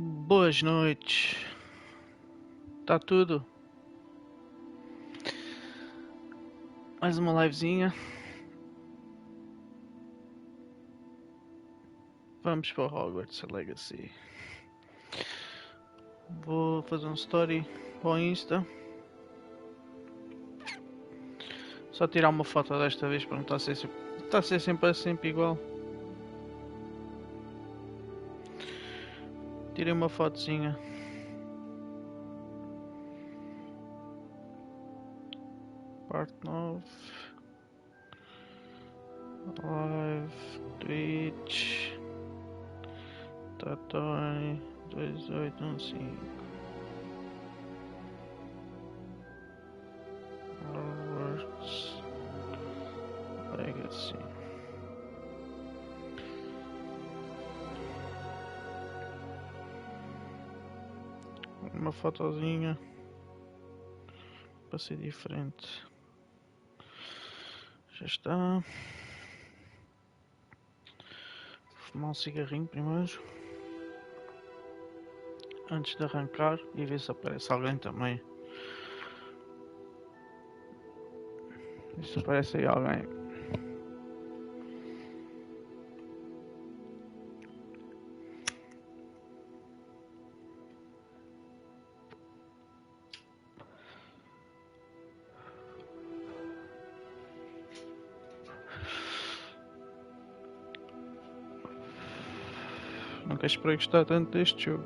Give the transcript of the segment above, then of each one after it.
Boas noites. Está tudo? Mais uma livezinha. Vamos para o Hogwarts Legacy. Vou fazer um story para o Insta. Só tirar uma foto desta vez para não estar a ser sempre igual. Tirei uma fotozinha. Parte 9. Live. Twitch. Tatoi 2815. Hogwarts Legacy. Uma fotozinha para ser diferente. Já está. Fumar um cigarrinho primeiro antes de arrancar e ver se aparece alguém também. Ver se aparece aí alguém. Nunca esperei gostar tanto deste jogo,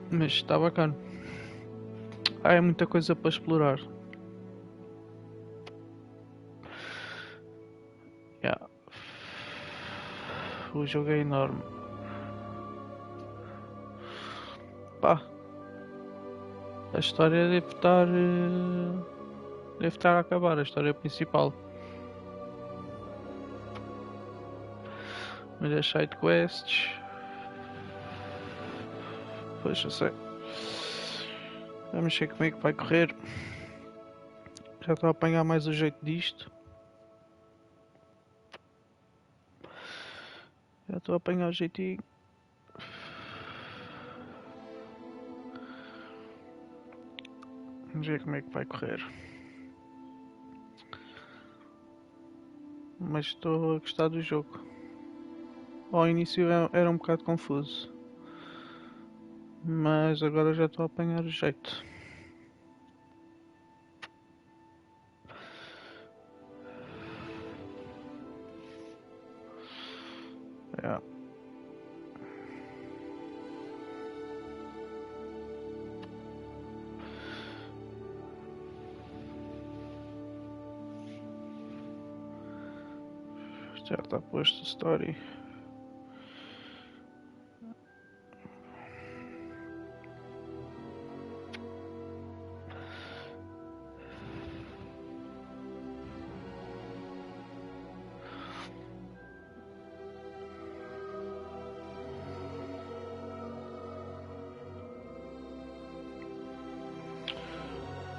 mas está bacana. É muita coisa para explorar. Yeah. O jogo é enorme. Pá, a história deve estar a acabar, a história principal. Mas as side quests, pois eu sei. Vamos ver como é que vai correr. Já estou a apanhar mais o jeito disto. Já estou a apanhar o jeitinho. Vamos ver como é que vai correr. Mas estou a gostar do jogo. Ao início era um bocado confuso, mas agora já estou a apanhar o jeito. Yeah. Já está posto o story.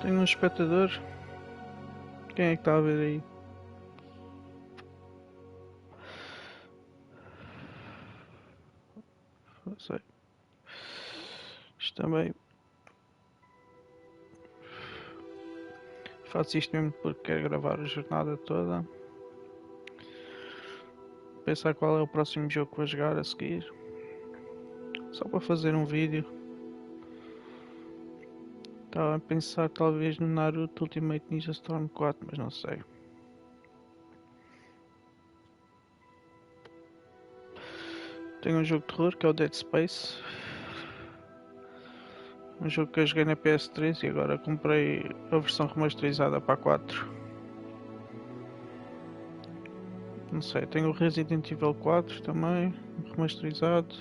Tenho um espectador. Quem é que está a ver aí? Não sei. Isto também. Faço isto mesmo porque quero gravar a jornada toda. Pensar qual é o próximo jogo que vou jogar a seguir. Só para fazer um vídeo. Estava a pensar talvez no Naruto Ultimate Ninja Storm 4, mas não sei. Tenho um jogo de terror que é o Dead Space. Um jogo que eu joguei na PS3 e agora comprei a versão remasterizada para a 4. Não sei, tenho o Resident Evil 4 também, remasterizado.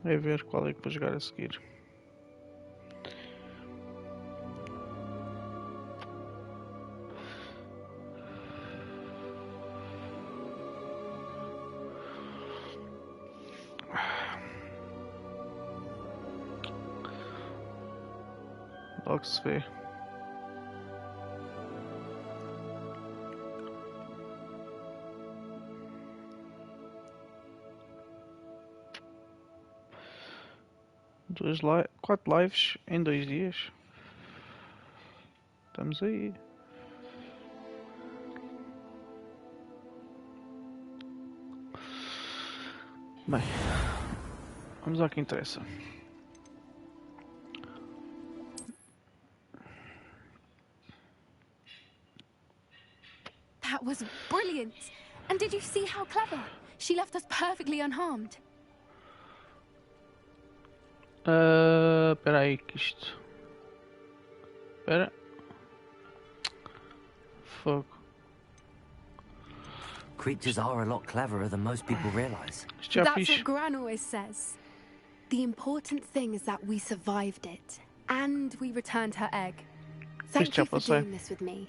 É ver qual é que vou jogar a seguir. Logo se vê. 4 lives em 2 dias. Estamos aí. Bem, vamos ao que interessa. That was brilliant! And did you see how clever? She left us perfectly unharmed. Espera aí que isto... Espera. Fogo. Creatures are a lot cleverer than most people realize. That's what Gran always says. The important thing is that we survived it. And we returned her egg. Thank you for doing this with me.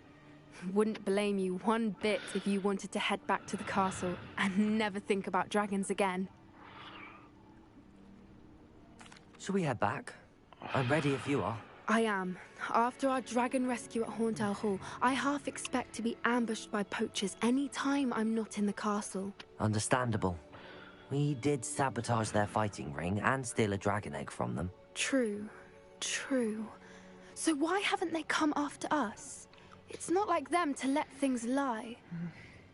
Wouldn't blame you one bit if you wanted to head back to the castle and never think about dragons again. Shall we head back? I'm ready if you are. I am. After our dragon rescue at Hauntel Hall, I half expect to be ambushed by poachers any time I'm not in the castle. Understandable. We did sabotage their fighting ring and steal a dragon egg from them. True. True. So why haven't they come after us? It's not like them to let things lie.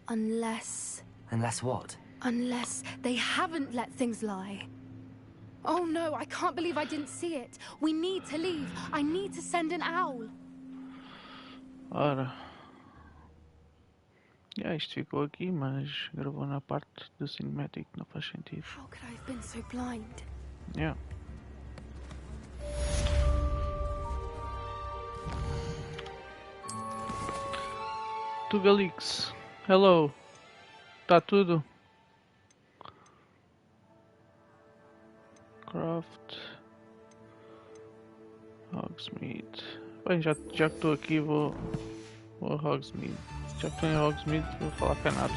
Unless... Unless what? Unless they haven't let things lie. Oh no, I can't believe I didn't see it. We need to leave. I need to send an owl. Ora. Isto ficou aqui, mas gravou na parte do cinematic, não faz sentido. How could I have been so blind? Yeah. Tugalix. Hello. Tá tudo? Craft. Hogsmeade. Bem, já que estou aqui vou a Hogsmeade. Já que estou em Hogsmeade vou falar com a Natty.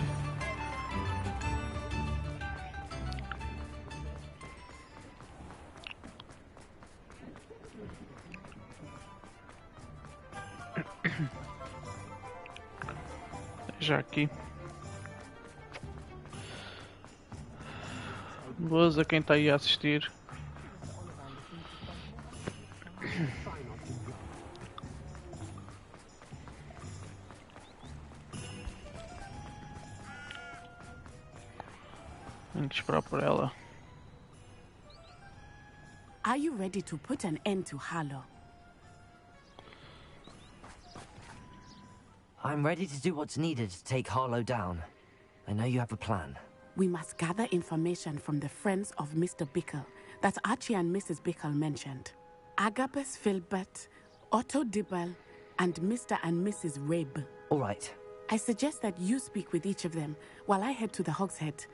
Já aqui. Boas a quem está aí a assistir. Tenho que esperar por ela. Are you ready to put an end to Sallow? I'm ready to do what's needed to take Sallow down. I know you have a plan. We must gather information from the friends of Mr. Bickle that Archie and Mrs. Bickle mentioned. Agabus Filbert, Otto Dibble, and Mr. and Mrs. Rabe. All right. I suggest that you speak with each of them while I head to the Hogshead.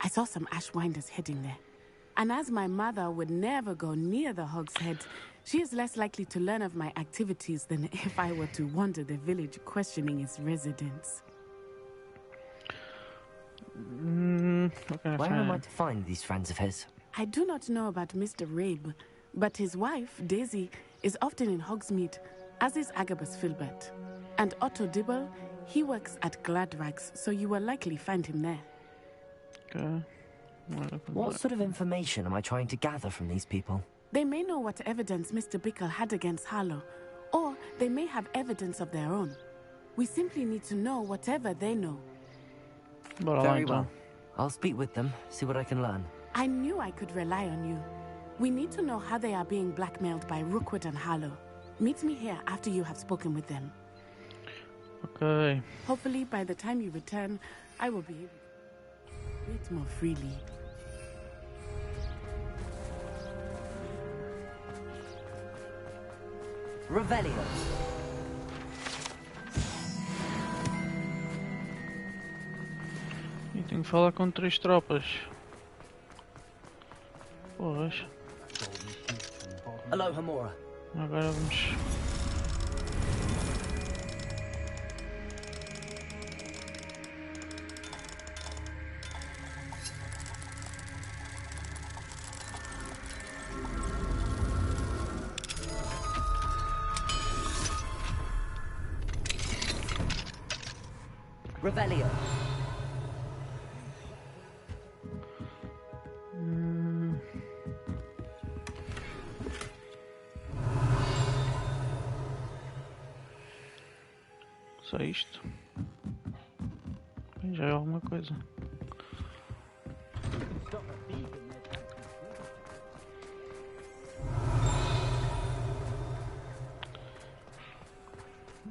I saw some Ashwinders heading there. And as my mother would never go near the Hogshead, she is less likely to learn of my activities than if I were to wander the village questioning its residents. Where am I to find these friends of his? I do not know about Mr. Rabe, but his wife, Daisy, is often in Hogsmeade, as is Agabus Filbert. And Otto Dibble, he works at Gladrags, so you will likely find him there. Okay. What sort of information am I trying to gather from these people? They may know what evidence Mr. Bickle had against Sallow, or they may have evidence of their own. We simply need to know whatever they know. Very well. I'll speak with them, see what I can learn. I knew I could rely on you. We need to know how they are being blackmailed by Rookwood and Sallow. Meet me here after you have spoken with them. Okay. Hopefully, by the time you return, I will be able to breathe more freely. Revelio. E tenho que falar com 3 tropas. Pois. Hello, Hamora. Agora vamos. Revelio. Só isto. Já é alguma coisa.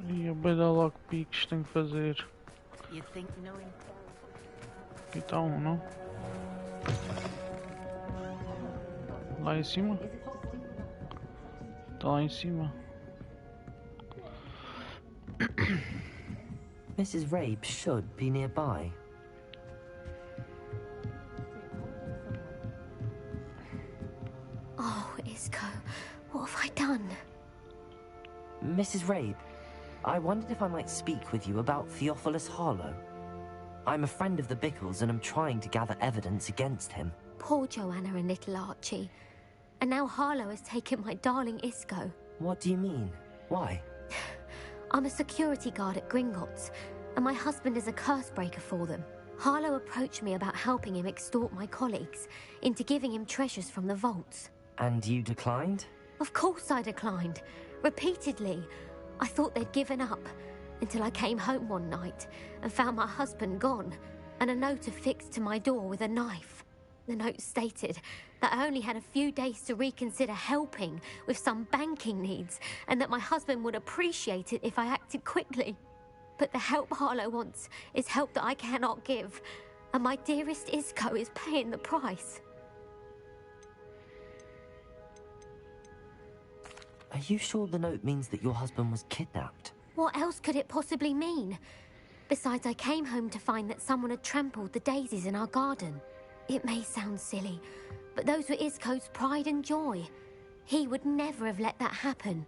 E eu vou dar logo piques, tenho que fazer. Aqui está um, não? Lá em cima? Está lá em cima. Mrs. Rabe should be nearby. Oh, Isco, what have I done? Mrs. Rabe, I wondered if I might speak with you about Theophilus Harlow. I'm a friend of the Bickles and I'm trying to gather evidence against him. Poor Joanna and little Archie. And now Harlow has taken my darling Isco. What do you mean? Why? I'm a security guard at Gringotts, and my husband is a curse breaker for them. Harlow approached me about helping him extort my colleagues into giving him treasures from the vaults. And you declined? Of course I declined. Repeatedly. I thought they'd given up, until I came home one night and found my husband gone, and a note affixed to my door with a knife. The note stated that I only had a few days to reconsider helping with some banking needs, and that my husband would appreciate it if I acted quickly. But the help Harlow wants is help that I cannot give, and my dearest Isco is paying the price. Are you sure the note means that your husband was kidnapped? What else could it possibly mean? Besides, I came home to find that someone had trampled the daisies in our garden. It may sound silly, but those were Isco's pride and joy. He would never have let that happen.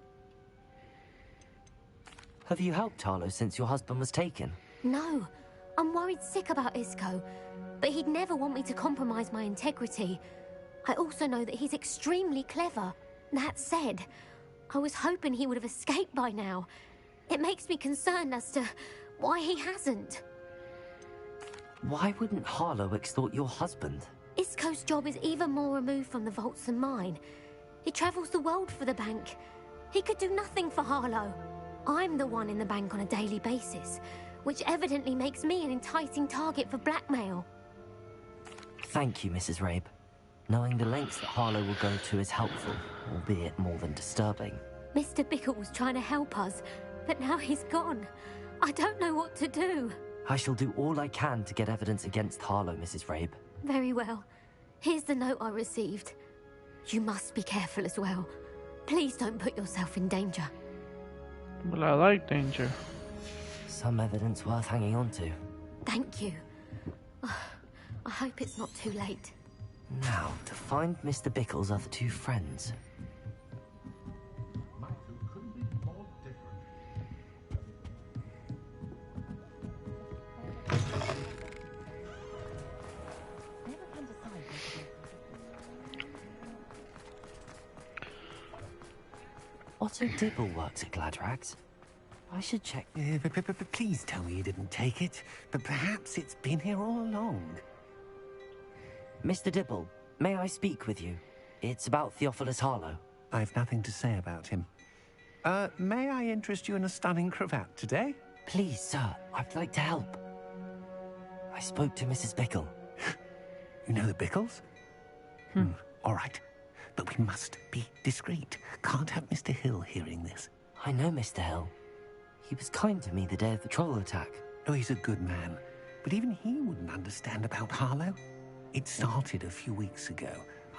Have you helped Harlow since your husband was taken? No, I'm worried sick about Isco, but he'd never want me to compromise my integrity. I also know that he's extremely clever. That said, I was hoping he would have escaped by now. It makes me concerned as to why he hasn't. Why wouldn't Harlow extort your husband? Isco's job is even more removed from the vaults than mine. He travels the world for the bank. He could do nothing for Harlow. I'm the one in the bank on a daily basis, which evidently makes me an enticing target for blackmail. Thank you, Mrs. Rabe. Knowing the lengths that Harlow will go to is helpful, albeit more than disturbing. Mr. Bickle was trying to help us, but now he's gone. I don't know what to do. I shall do all I can to get evidence against Harlow, Mrs. Rabe. Very well. Here's the note I received. You must be careful as well. Please don't put yourself in danger. Well, I like danger. Some evidence worth hanging on to. Thank you. I hope it's not too late. Now, to find Mr. Bickle's other two friends. Otto Dibble works at Gladrags. I should check. Please tell me you didn't take it. But perhaps it's been here all along. Mr. Dibble, may I speak with you? It's about Theophilus Harlow. I've nothing to say about him. May I interest you in a stunning cravat today? Please, sir, I'd like to help. I spoke to Mrs. Bickle. You know the Bickles? All right. But we must be discreet. Can't have Mr. Hill hearing this. I know Mr. Hill. He was kind to me the day of the troll attack. Oh, he's a good man. But even he wouldn't understand about Harlow. It started a few weeks ago.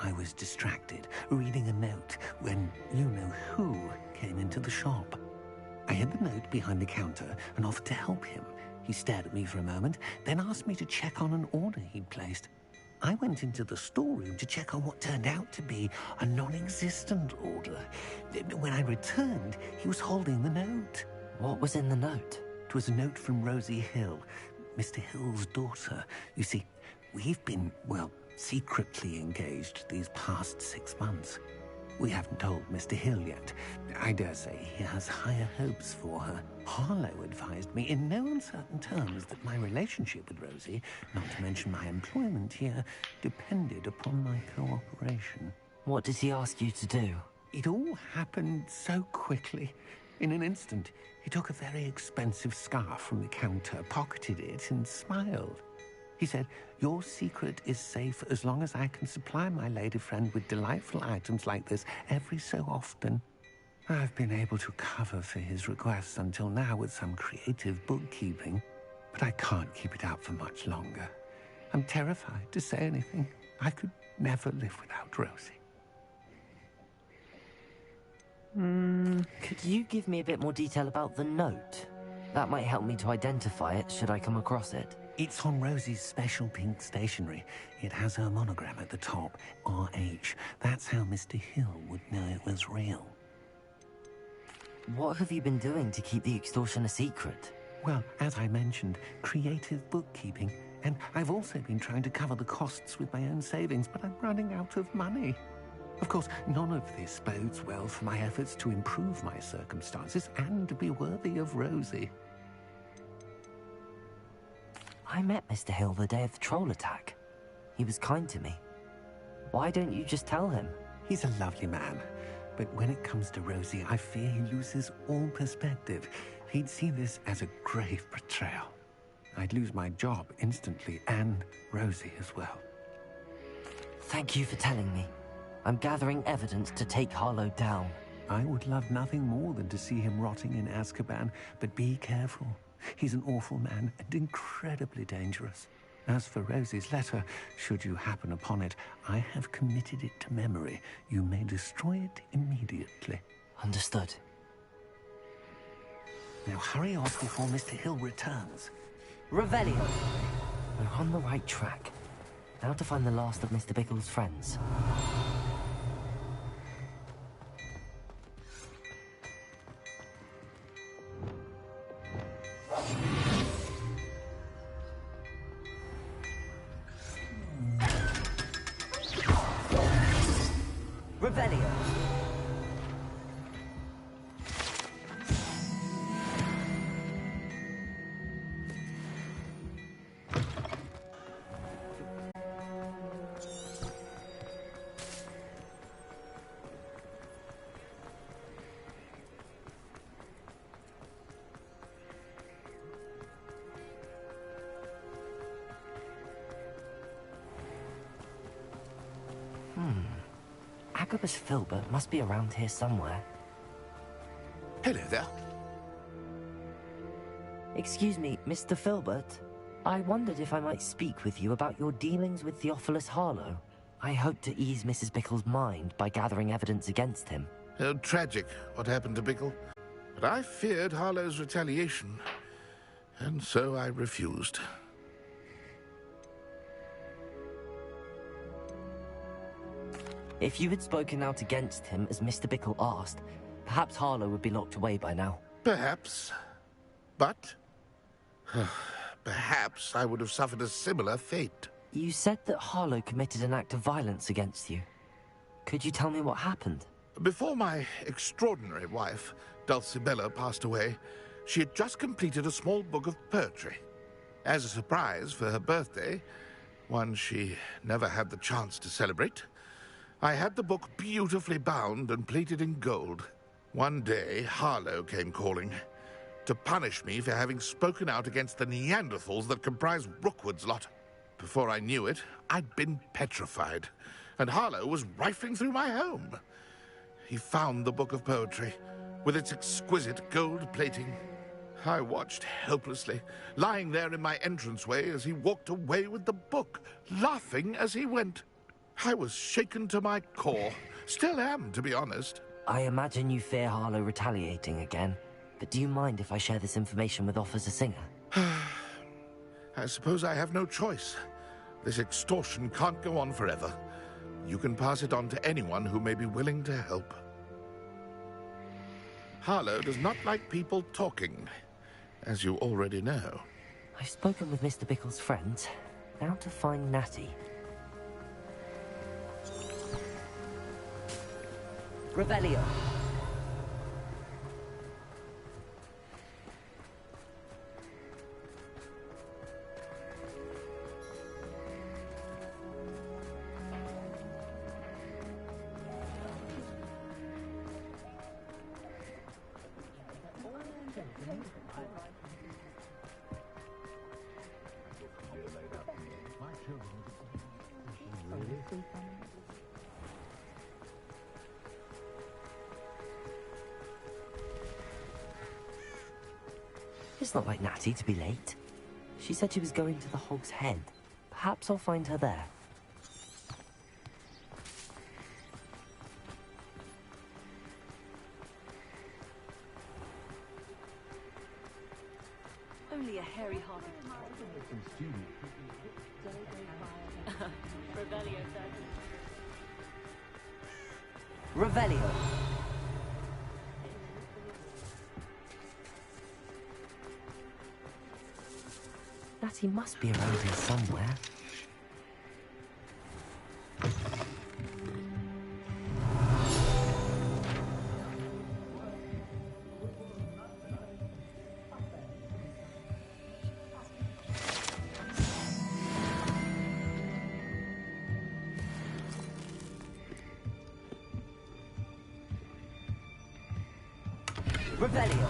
I was distracted, reading a note, when you-know-who came into the shop. I hid the note behind the counter and offered to help him. He stared at me for a moment, then asked me to check on an order he'd placed. I went into the storeroom to check on what turned out to be a non-existent order. When I returned, he was holding the note. What was in the note? It was a note from Rosie Hill, Mr. Hill's daughter. You see, we've been, well, secretly engaged these past 6 months. We haven't told Mr. Hill yet. I dare say he has higher hopes for her. Harlow advised me in no uncertain terms that my relationship with Rosie, not to mention my employment here, depended upon my cooperation. What did he ask you to do? It all happened so quickly. In an instant, he took a very expensive scarf from the counter, pocketed it, and smiled. He said, "Your secret is safe as long as I can supply my lady friend with delightful items like this every so often." I've been able to cover for his requests until now with some creative bookkeeping, but I can't keep it up for much longer. I'm terrified to say anything. I could never live without Rosie. Could you give me a bit more detail about the note? That might help me to identify it should I come across it. It's on Rosie's special pink stationery. It has her monogram at the top, RH. That's how Mr. Hill would know it was real. What have you been doing to keep the extortion a secret? Well, as I mentioned, creative bookkeeping. And I've also been trying to cover the costs with my own savings, but I'm running out of money. Of course, none of this bodes well for my efforts to improve my circumstances and to be worthy of Rosie. I met Mr. Hill the day of the troll attack. He was kind to me. Why don't you just tell him? He's a lovely man. But when it comes to Rosie, I fear he loses all perspective. He'd see this as a grave betrayal. I'd lose my job instantly, and Rosie as well. Thank you for telling me. I'm gathering evidence to take Harlow down. I would love nothing more than to see him rotting in Azkaban, but be careful. He's an awful man and incredibly dangerous. As for Rosie's letter, should you happen upon it, I have committed it to memory. You may destroy it immediately. Understood. Now hurry off before Mr. Hill returns. Revelio! We're on the right track. Now to find the last of Mr. Bickle's friends. Revelio! Agabus Filbert must be around here somewhere. Hello there. Excuse me, Mr. Filbert. I wondered if I might speak with you about your dealings with Theophilus Harlow. I hope to ease Mrs. Bickle's mind by gathering evidence against him. Tragic what happened to Bickle. But I feared Harlow's retaliation, and so I refused. If you had spoken out against him as Mr. Bickle asked, perhaps Harlow would be locked away by now. Perhaps. But perhaps I would have suffered a similar fate. You said that Harlow committed an act of violence against you. Could you tell me what happened? Before my extraordinary wife, Dulcibella, passed away, she had just completed a small book of poetry. As a surprise for her birthday, one she never had the chance to celebrate, I had the book beautifully bound and plated in gold. One day, Harlow came calling to punish me for having spoken out against the Neanderthals that comprise Rookwood's lot. Before I knew it, I'd been petrified, and Harlow was rifling through my home. He found the book of poetry, with its exquisite gold plating. I watched helplessly, lying there in my entranceway as he walked away with the book, laughing as he went. I was shaken to my core. Still am, to be honest. I imagine you fear Harlow retaliating again, but do you mind if I share this information with Officer Singer? I suppose I have no choice. This extortion can't go on forever. You can pass it on to anyone who may be willing to help. Harlow does not like people talking, as you already know. I've spoken with Mr. Bickle's friends. Now to find Natty. Revelio. It's not like Natty to be late. She said she was going to the Hog's Head. Perhaps I'll find her there. Only a hairy-hearted Revelio. Natty must be around here somewhere. Revelio.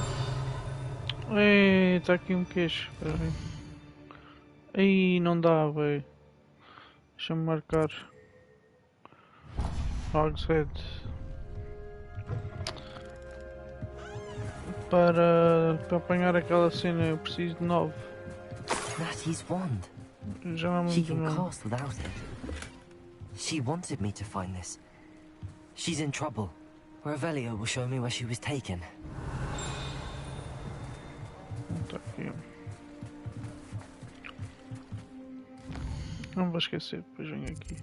Ei, tá aqui um queixo, espera aí. Aí não dá, velho. Deixa-me marcar. Hog's Head. Para apanhar aquela cena eu preciso de 9. Natty's wand. Já não me She can lembro. cast without it. She wanted me to find this. She's in trouble. Revelio will show me where she was taken. Tá aqui. Não vou esquecer, depois venho aqui.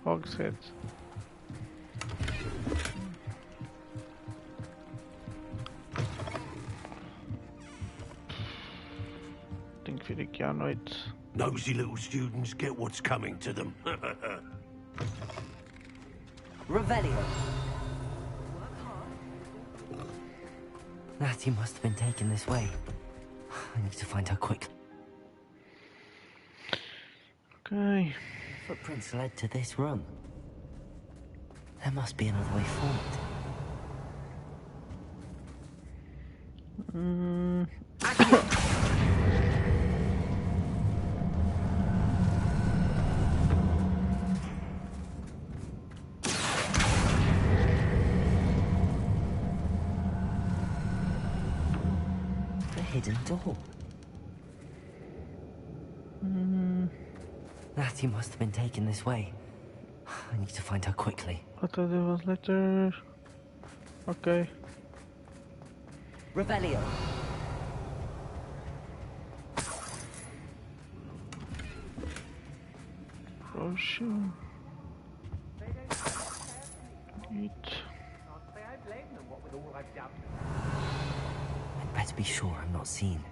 Hog's Head. Tenho que vir aqui à noite. Nosy little students get what's coming to them. Revelio. Natty must have been taken this way. I need to find her quick. Ok. Footprints led to this room. There must be another way forward. The hidden door. Natty must have been taken this way. I need to find her quickly. I thought there was later. Okay. Revelio. Potion. Eat. I'd better be sure I'm not seen.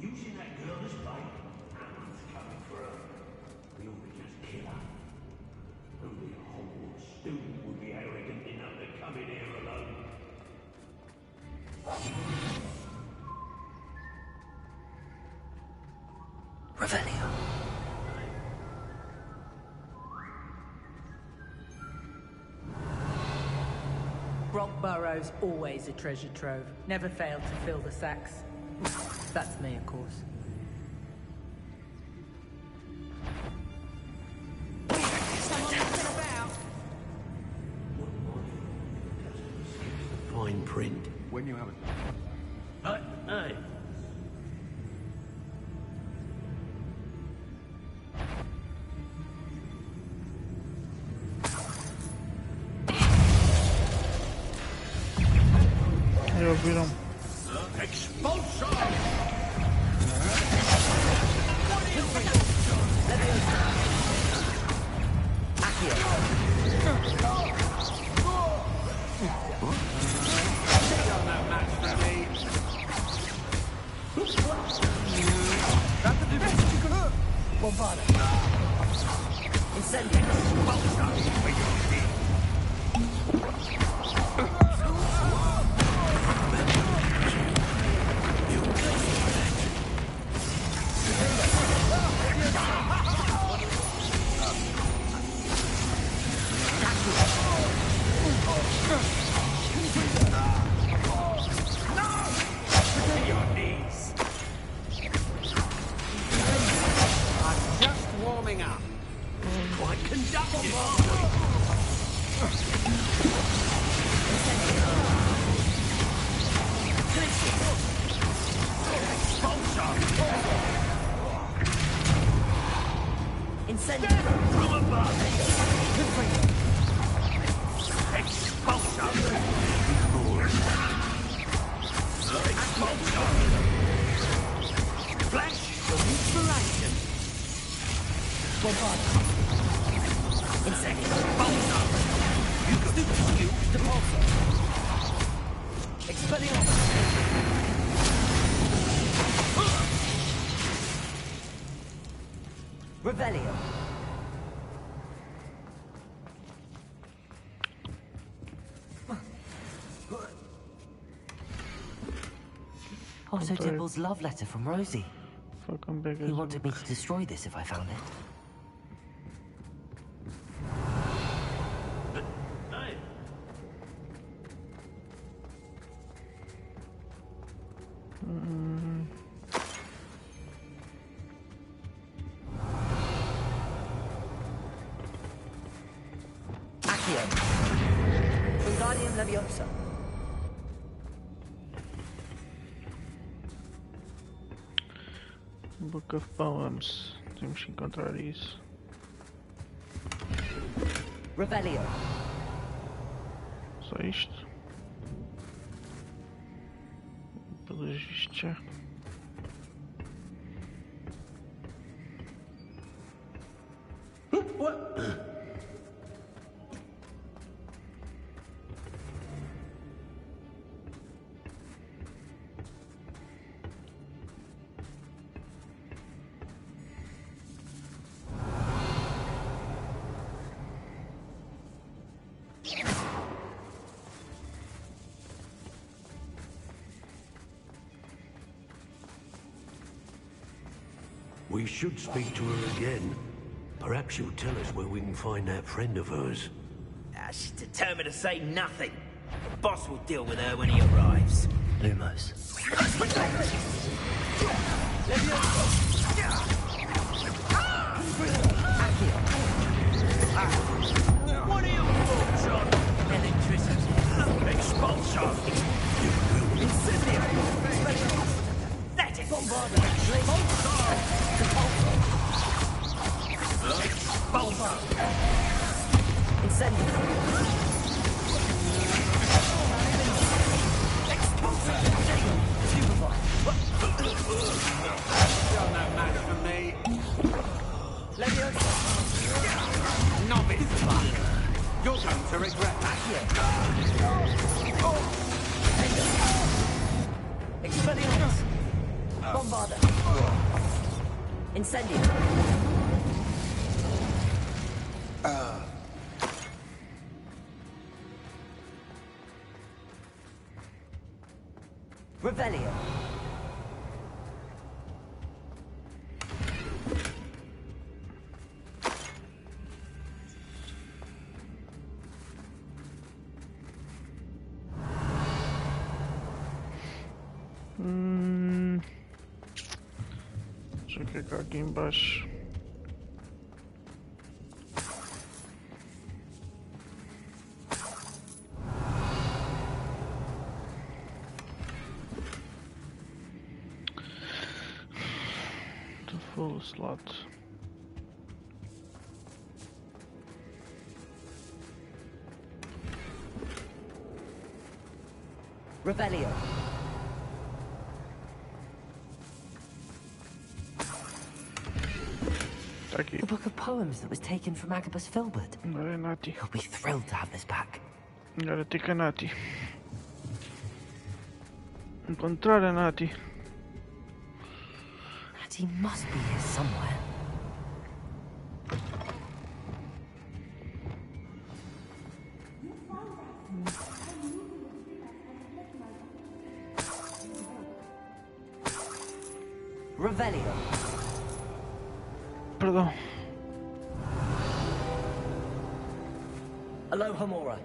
Using that girl as bait. Someone's coming for her. We ought to just kill her. Only a Hogwarts student would be arrogant enough to come in here alone. Revelio. Rockborough's always a treasure trove. Never failed to fill the sacks. That's me, of course. Fine print. When you have it. Hey. Aí ouviram. Expulsion! Revelio. Also Dibble's love letter from Rosie. He wanted me to destroy this if I found it. Aqui. Wingardium Leviosa. Book of Poems. Temos que encontrar isso. Revelio. Só isto. Pelos vistos já. We should speak to her again. Perhaps she'll tell us where we can find that friend of hers. She's determined to say nothing. The boss will deal with her when he arrives. Lumos. What are your thoughts on electricity? Expulsion! Incendio! That's it! Incendio. Don't that matter for me? Leviosa. Novice fuck! You're going to regret that. Expelliarmus. Bombarda. Incendio. Revelio. Deixa eu clicar aqui embaixo. The full slot. Revelio. Aqui. The book of poems that was taken from Agabus Filbert. Agora é Natty. He'll be thrilled to have this back. Agora tem que a Natty. Encontrar a Natty. Natty must be here somewhere. Revelio. Perdão. Alohomora.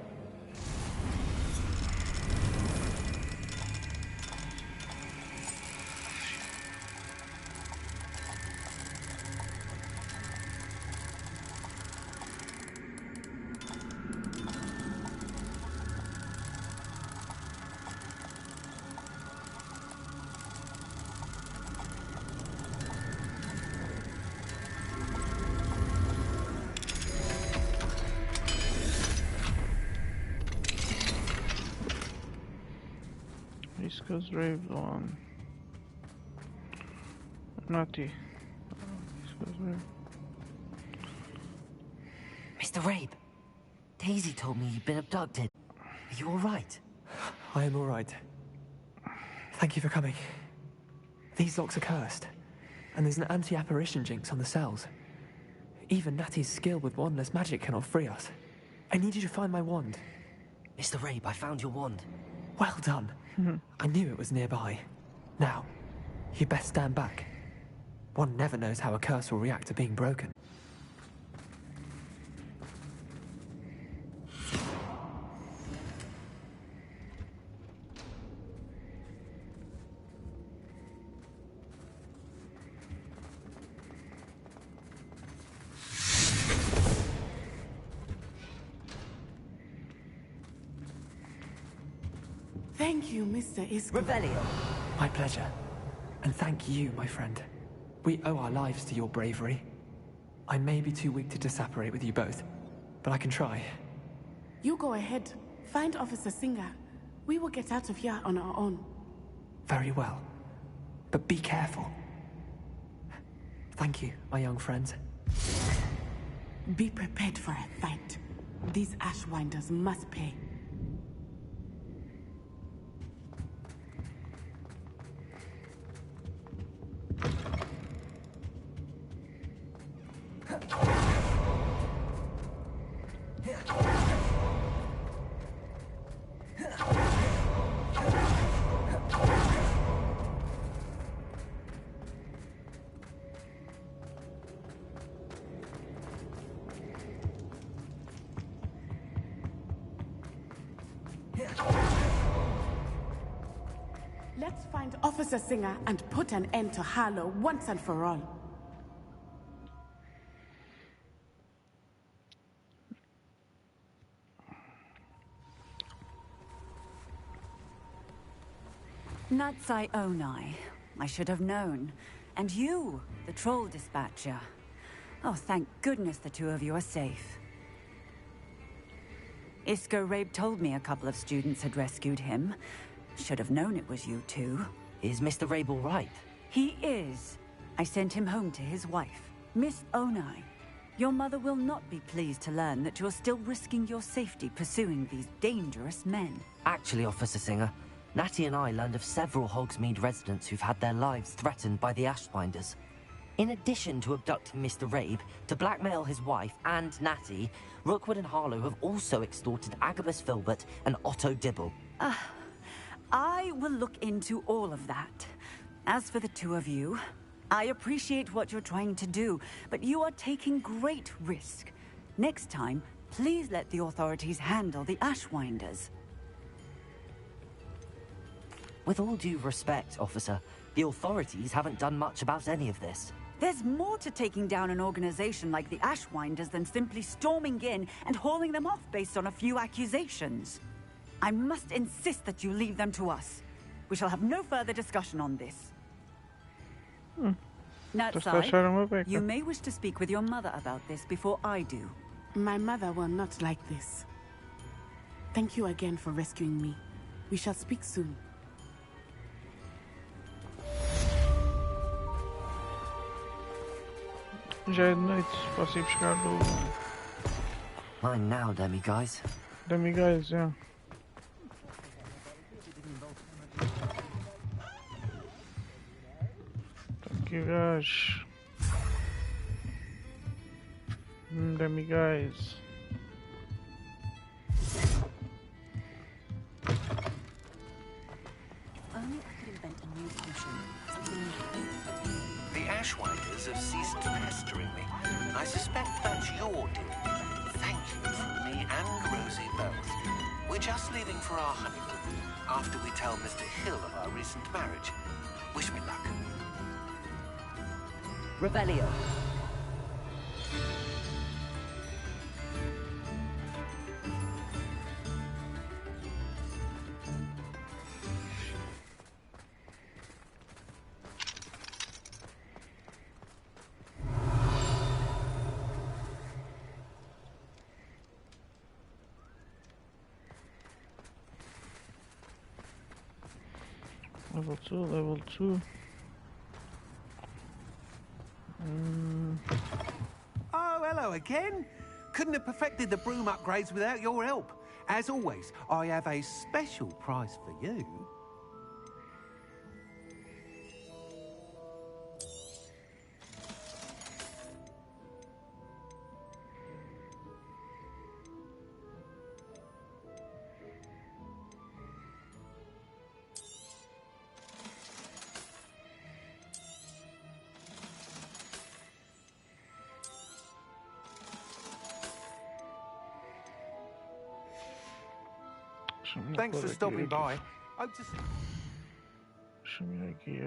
Viscous raved on Natty. Mr. Rabe, Daisy told me you'd been abducted. Are you all right? I am all right. Thank you for coming. These locks are cursed, and there's an anti-apparition jinx on the cells. Even Natty's skill with wandless magic cannot free us. I need you to find my wand. Mr. Rabe, I found your wand. Well done. I knew it was nearby. Now, you best stand back. One never knows how a curse will react to being broken. Thank you, Mr. Isco. Revelio. My pleasure. And thank you, my friend. We owe our lives to your bravery. I may be too weak to disapparate with you both, but I can try. You go ahead. Find Officer Singer. We will get out of here on our own. Very well. But be careful. Thank you, my young friends. Be prepared for a fight. These Ashwinders must pay. Let's find Officer Singer and put an end to Harlow once and for all. Natsai Onai. I should have known. And you, the troll dispatcher. Oh, thank goodness the two of you are safe. Isco Rabe told me a couple of students had rescued him. Should have known it was you two. Is Mr. Rabe all right? He is. I sent him home to his wife, Miss Onai. Your mother will not be pleased to learn that you're still risking your safety pursuing these dangerous men. Actually, Officer Singer, Natty and I learned of several Hogsmeade residents who've had their lives threatened by the Ashwinders. In addition to abducting Mr. Rabe, to blackmail his wife and Natty, Rookwood and Harlow have also extorted Agabus Filbert and Otto Dibble. I will look into all of that. As for the two of you, I appreciate what you're trying to do, but you are taking great risk. Next time, please let the authorities handle the Ashwinders. With all due respect, officer, the authorities haven't done much about any of this. There's more to taking down an organization like the Ashwinders than simply storming in and hauling them off based on a few accusations. I must insist that you leave them to us. We shall have no further discussion on this. Natsai, you may wish to speak with your mother about this before I do. My mother will not like this. Thank you again for rescuing me. We shall speak soon. Já é de noite, posso ir buscar o... Mine now, Demiguise. Demiguise, yeah. Thank you guys. Demiguise. Only I could invent a new potion. The Ashwinders have ceased pestering me. I suspect that's your doing. Thank you from me and Rosie both. We're just leaving for our honeymoon, after we tell Mr. Hill of our recent marriage. Wish me luck. Revelio. Level 2, level 2. Oh, hello again. Couldn't have perfected the broom upgrades without your help. As always, I have a special prize for you. Thanks for stopping by. Hope to see. Deixa-me aqui.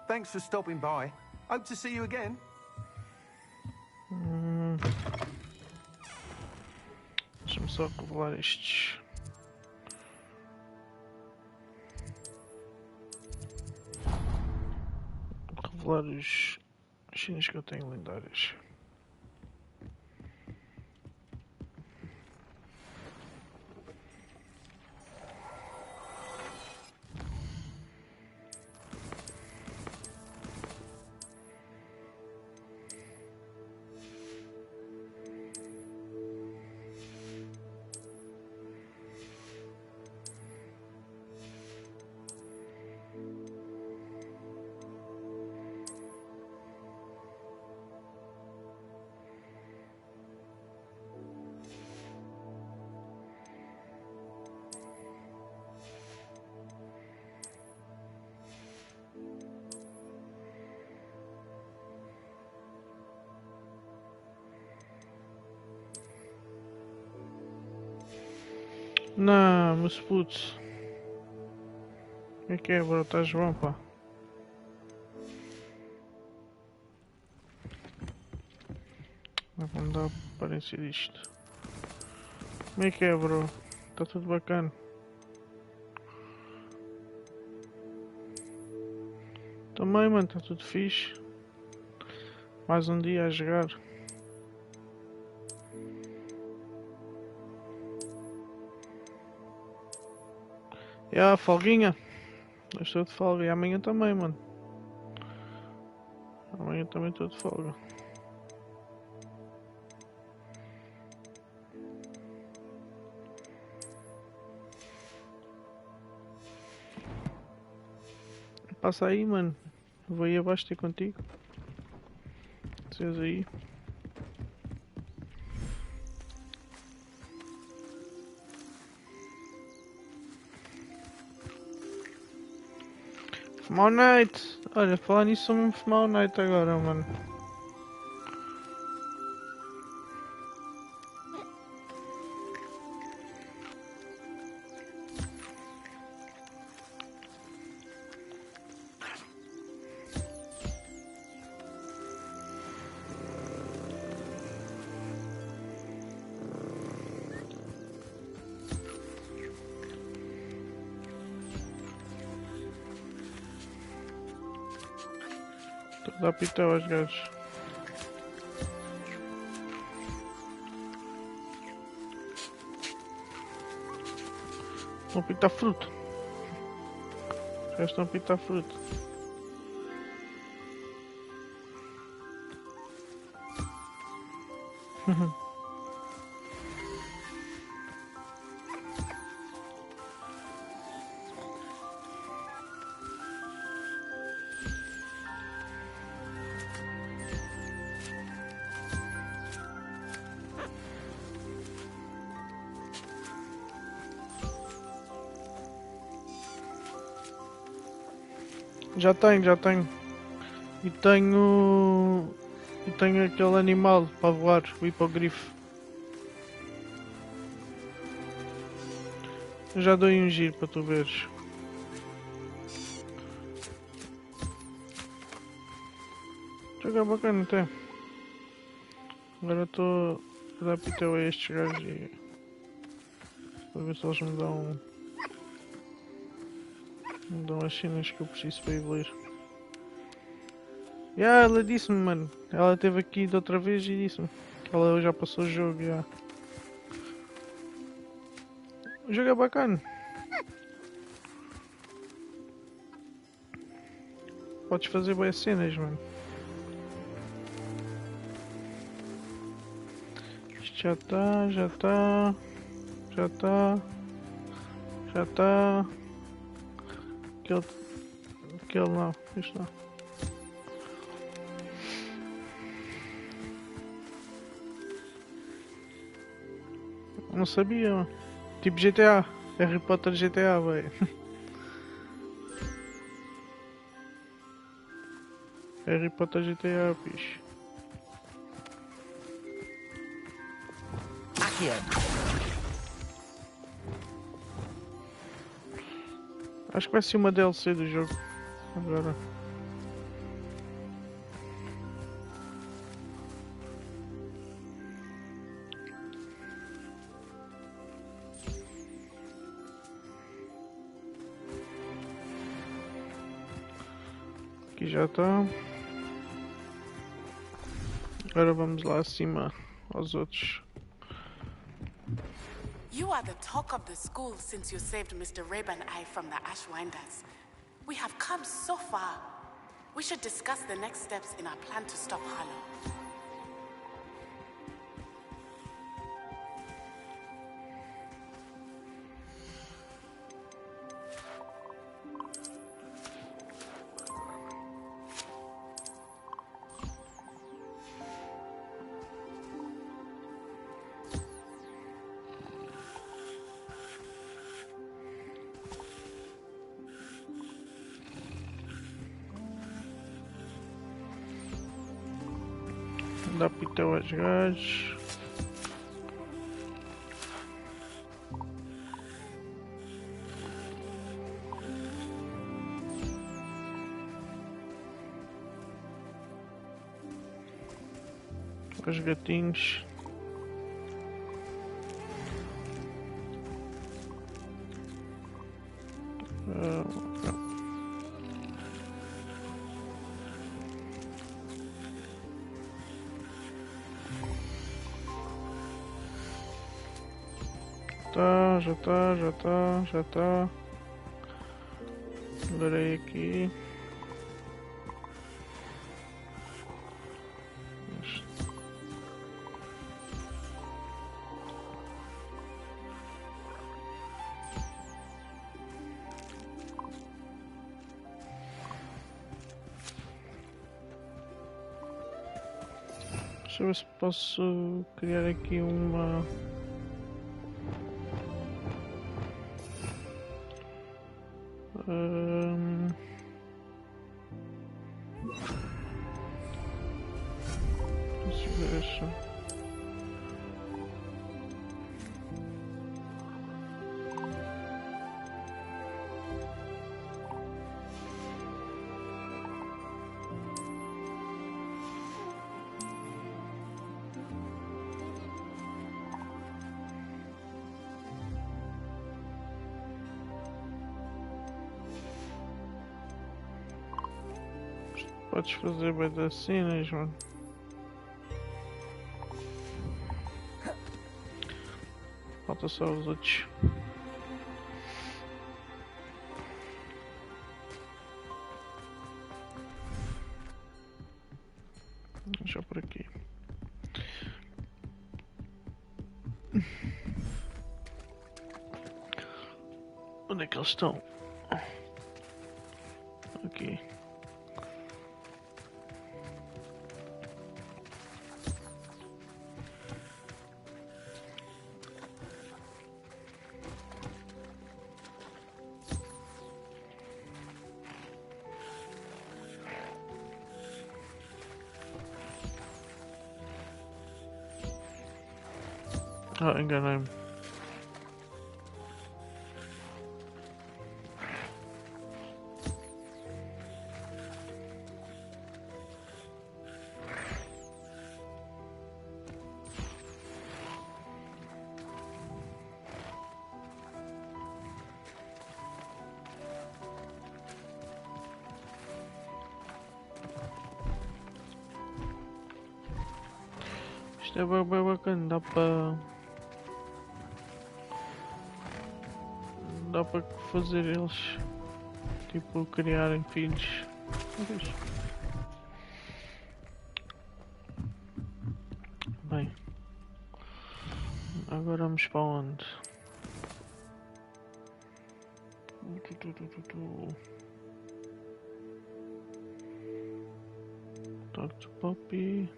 Thanks for stopping by. Hope to see you again. Deixa-me só revelar estes. Revelar os chinos que eu tenho lendários. Não, meus putos. O que é, bro? Estás bom, pá? Vamos dar a aparência disto. Como é que é, bro? Está tudo bacana. Também, mano, está tudo fixe. Mais um dia a jogar. Folguinha. Eu estou de folga e amanhã também, mano. Amanhã também estou de folga. Passa aí, mano. Eu vou aí abaixo ter contigo. Vocês aí. Fumar night! Olha, falar nisso, sou mesmo fumar night agora, mano. Dá pitão aos gajos. Estão a pitar fruto. Os gajos estão a pitar fruto. Já tenho. E tenho aquele animal para voar, o hipogrifo. Eu já dou um giro para tu veres. Jogar bacana até. Agora estou a dar pitão a estes gajos e para ver se eles me dão as cenas que eu preciso para evoluir. Ela disse-me, mano. Ela esteve aqui de outra vez e disse-me que ela já passou o jogo. O jogo é bacana. Podes fazer boas cenas, mano. Isto já está. Aquele não, isto não. Não sabia, mano. Tipo GTA, Harry Potter GTA, velho. Harry Potter GTA, bicho. Aqui é. Acho que vai ser uma DLC do jogo. Agora. Aqui já está. Agora vamos lá acima aos outros. You are the talk of the school since you saved Mr. Rabe and I from the Ashwinders. We have come so far. We should discuss the next steps in our plan to stop Hollow. Dá pitão aos gajos. Os gatinhos. Já tá. Agora é aqui. Deixa eu ver se posso criar aqui uma... Deixa. Podes fazer bem das cenas, mano. Falta só os outros. Deixa por aqui. Onde é que eles estão? Aqui. Ah, enganei-me. Isto é bem bacana, dá para fazer eles, tipo, criarem filhos. Bem, agora vamos para onde? Talk to Poppy.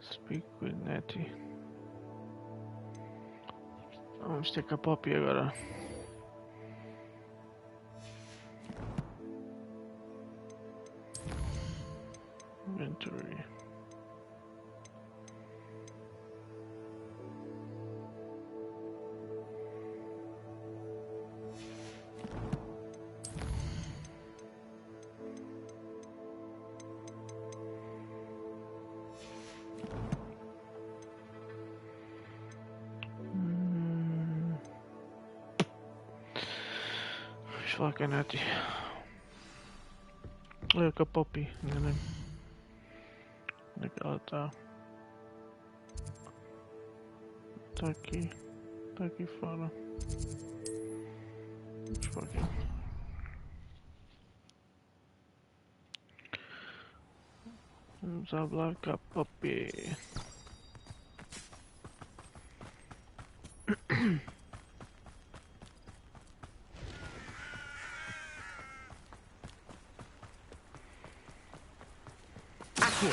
Speak with Natty. Vamos ter que a Poppy agora. Inventory. Vamos falar com a Natty. Olha com a Poppy, enganei-me. Onde é que ela está? Está aqui fora. Vamos para aqui. Vamos falar com a Poppy. Aqui.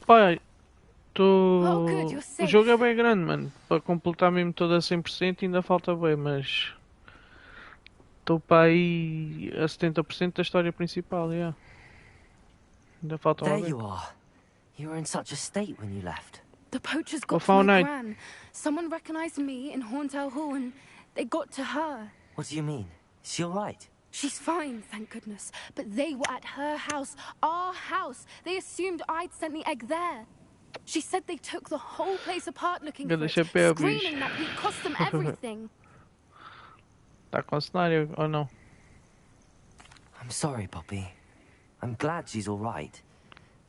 Pai, Oh, good, you're o safe. jogo é bem grande, mano. Para completar mesmo todo a 100% ainda falta bem, mas estou para aí a 70% da história principal, yeah. Ainda falta There uma you are. You were in such a state when you left. The poachers Well, got to found my out. gran. Someone recognized me in Hauntel Hall and they got to her. What do you mean? Is she alright? She's fine, thank goodness. But they were at her house, our house. They assumed I'd sent the egg there. She said they took the whole place apart looking for Ganda it, chapéu, screaming bicho. that we'd cost them everything. Está com cenário ou não? I'm sorry, Poppy. I'm glad she's alright.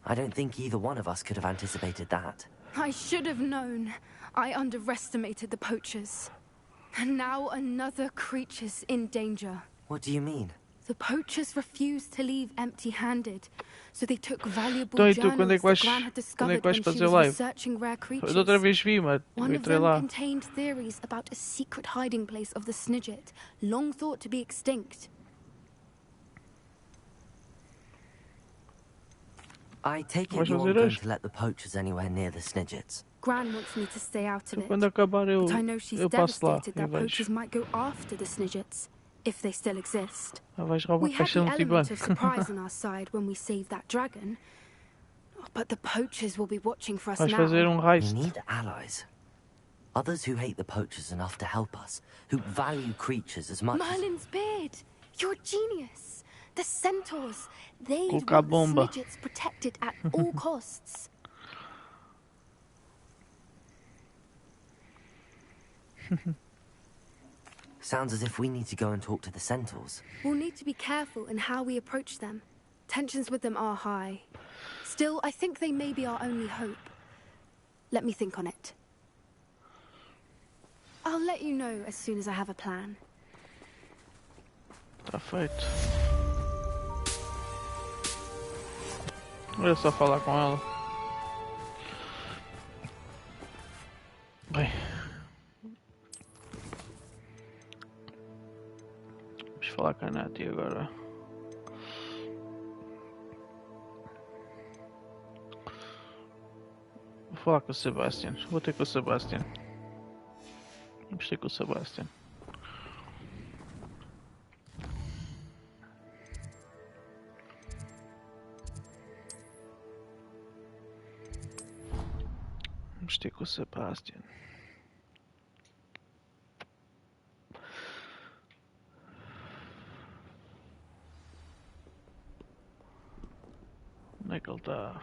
I don't think either one of us could have anticipated that. I should have known. I underestimated the poachers. And now another creature's in danger. What do you mean? The poachers refused to leave empty-handed, so they took valuable Então, e tu, journals quando é que that vais, Gran had quando é discovered que vais when she fazer was live? researching rare Eu creatures. da outra vez vi, mas One of entrei them lá. contained theories about a secret hiding place of the Snidget, long thought to be extinct. I take it Vais you fazer aren't going hoje? to let the poachers anywhere near the Snidgets. Gran wants me to stay out of it, Quando acabar eu, but I know she's eu passo lá devastated e that vejo. poachers might go after the Snidgets, if they still exist. Ah, vais roubar We a had caixa the de element of multibanco. surprise on our side when we saved that dragon, but the poachers will be watching for us Vais now. fazer We heist. need allies. Others who hate the poachers enough to help us, who value creatures as much as... Merlin's beard! You're a genius! The centaurs! They'd Colocar want the bomba. Snidgets protected at all costs. Sounds as if we need to go and talk to the centaurs. We'll need to be careful in how we approach them. Tensions with them are high. Still, I think they may be our only hope. Let me think on it. I'll let you know as soon as I have a plan. Está feito. É só falar com ela. Bem. Vamos falar com a Natty agora. Vou falar com o Sebastian. Vou ter com o Sebastian. Vamos ter com o Sebastian. Vamos ter com o Sebastian. Onde é que ele está?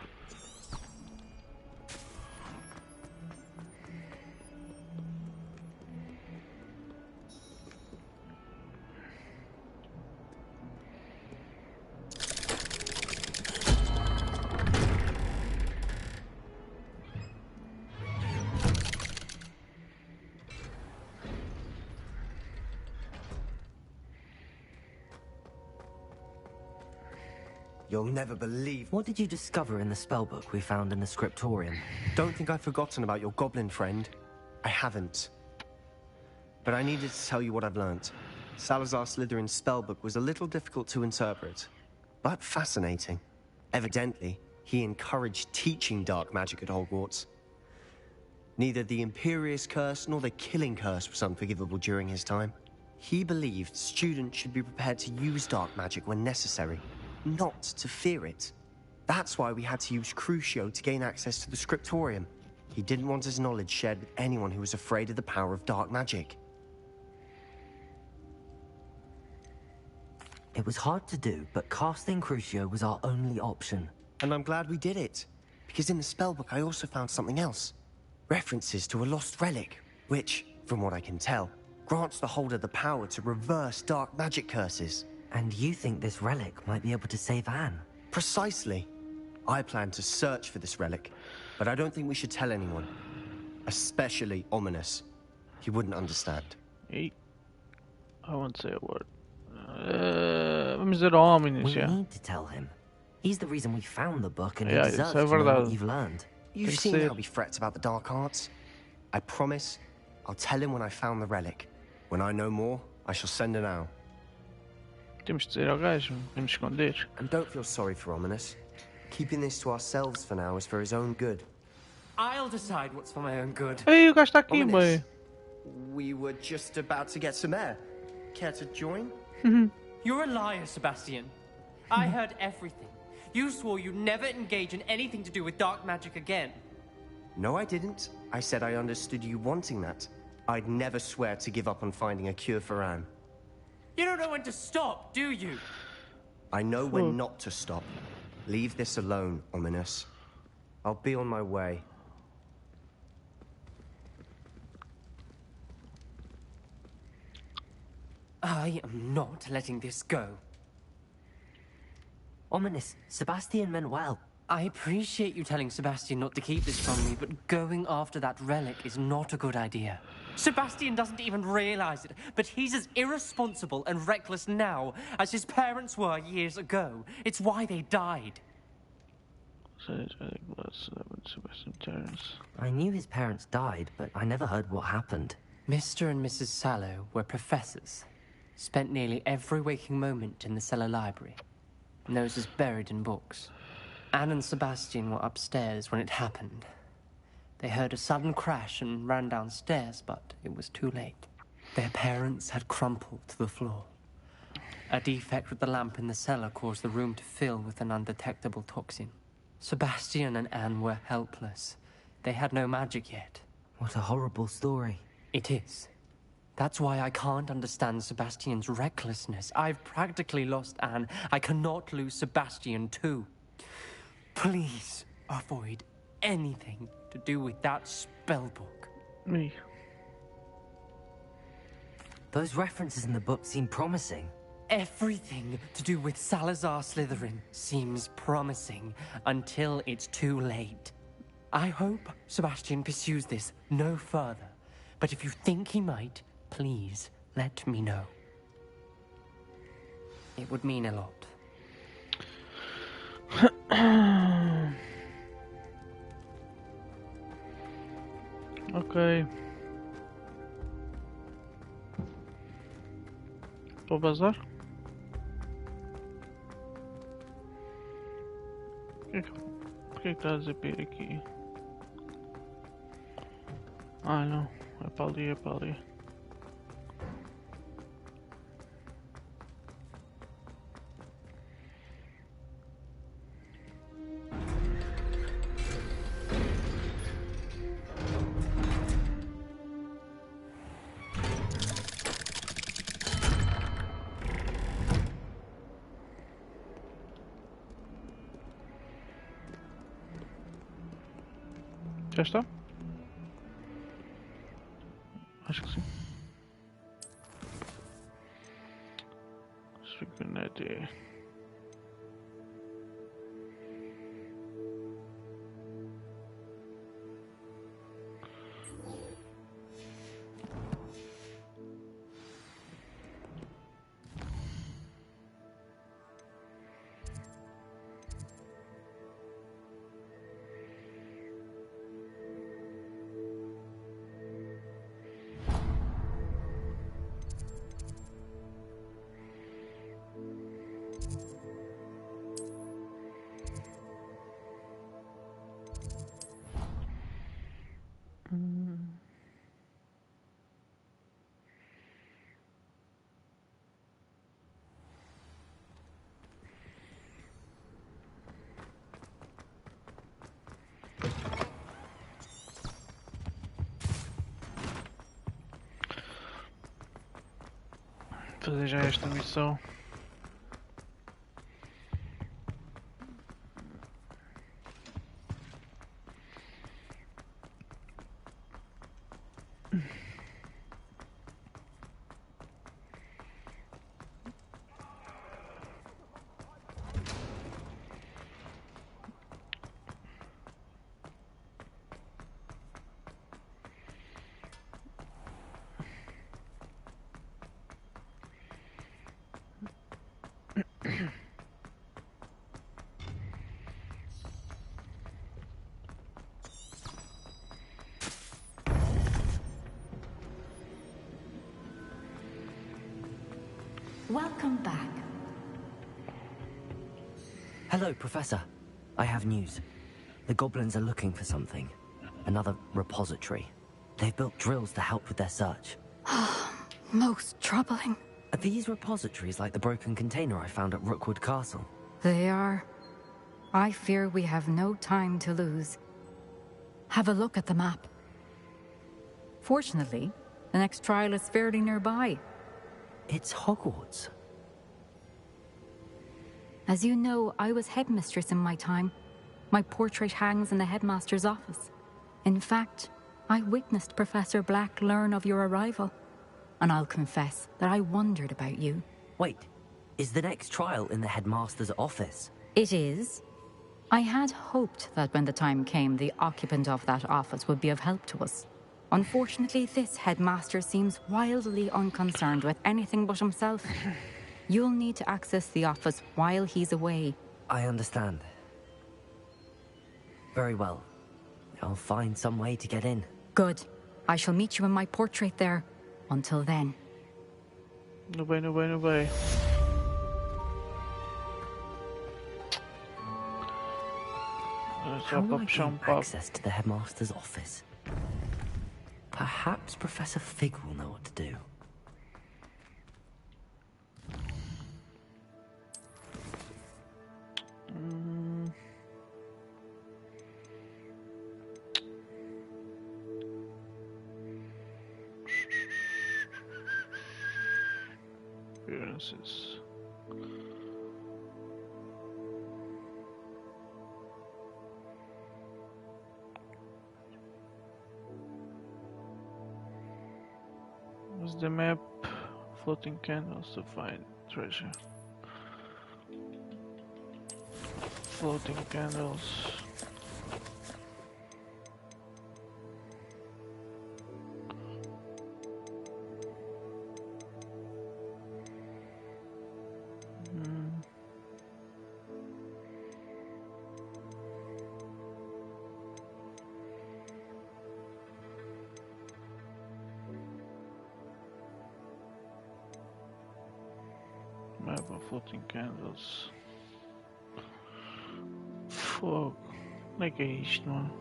You'll never believe... What did you discover in the spellbook we found in the scriptorium? Don't think I've forgotten about your goblin friend. I haven't. But I needed to tell you what I've learnt. Salazar Slytherin's spellbook was a little difficult to interpret, but fascinating. Evidently, he encouraged teaching dark magic at Hogwarts. Neither the Imperious Curse nor the Killing Curse was unforgivable during his time. He believed students should be prepared to use dark magic when necessary, not to fear it. That's why we had to use Crucio to gain access to the scriptorium. He didn't want his knowledge shared with anyone who was afraid of the power of dark magic. It was hard to do, but casting Crucio was our only option. And I'm glad we did it, because in the spellbook I also found something else. References to a lost relic, which, from what I can tell, grants the holder the power to reverse dark magic curses. And you think this relic might be able to save Anne? Precisely. I plan to search for this relic, but I don't think we should tell anyone. Especially Ominous. He wouldn't understand. I won't say a word. Vamos dizer Ominous, We need to tell him. He's the reason we found the book and he Yeah, deserves isso é to know verdade. what you've learned. You've seen how he frets about the dark arts. I promise I'll tell him when I found the relic. When I know more, I shall send an owl. Temos de dizer ao gajo, vamos esconder. And don't feel sorry for Ominous. Keeping this to ourselves for now is for his own good. I'll decide what's for my own good. Ei, o gajo está aqui, Ominous, boy. we were just about to get some air. Care to join? You're a liar, Sebastian. I heard everything. You swore you'd never engage in anything to do with dark magic again. No, I didn't. I said I understood you wanting that. I'd never swear to give up on finding a cure for Anne. You don't know when to stop, do you? I know when not to stop. Leave this alone, Ominous. I'll be on my way. I am not letting this go. Ominous, Sebastian meant well. I appreciate you telling Sebastian not to keep this from me, but going after that relic is not a good idea. Sebastian doesn't even realize it, but he's as irresponsible and reckless now as his parents were years ago. It's why they died. I knew his parents died, but I never heard what happened. Mr. and Mrs. Sallow were professors. Spent nearly every waking moment in the cellar library. Noses buried in books. Anne and Sebastian were upstairs when it happened. They heard a sudden crash and ran downstairs, but it was too late. Their parents had crumpled to the floor. A defect with the lamp in the cellar caused the room to fill with an undetectable toxin. Sebastian and Anne were helpless. They had no magic yet. What a horrible story. It is. That's why I can't understand Sebastian's recklessness. I've practically lost Anne. I cannot lose Sebastian too. Please avoid anything to do with that spellbook. Me. Those references in the book seem promising. Everything to do with Salazar Slytherin seems promising until it's too late. I hope Sebastian pursues this no further. But if you think he might, please let me know. It would mean a lot. Ok. Vou bazar? Porquê que está a dizer para ir aqui? Ah não, é para ali, é para ali. Já está? Acho que sim. Fica Natty. Fazer já esta missão. Welcome back. Hello, Professor. I have news. The goblins are looking for something. Another repository. They've built drills to help with their search. Most troubling. Are these repositories like the broken container I found at Rookwood Castle? They are. I fear we have no time to lose. Have a look at the map. Fortunately, the next trial is fairly nearby. It's Hogwarts. As you know, I was headmistress in my time. My portrait hangs in the headmaster's office. In fact, I witnessed Professor Black learn of your arrival. And I'll confess that I wondered about you. Wait, is the next trial in the headmaster's office? It is. I had hoped that when the time came, the occupant of that office would be of help to us. Unfortunately, this headmaster seems wildly unconcerned with anything but himself. You'll need to access the office while he's away. I understand. Very well. I'll find some way to get in. Good. I shall meet you in my portrait there. Until then. No way, no way, no way. How will I gain access to the headmaster's office? Perhaps Professor Fig will know what to do. Appearances. Use the map, floating candles to find treasure. Floating candles. Map of floating candles. Fogo. Como é que é isto, mano?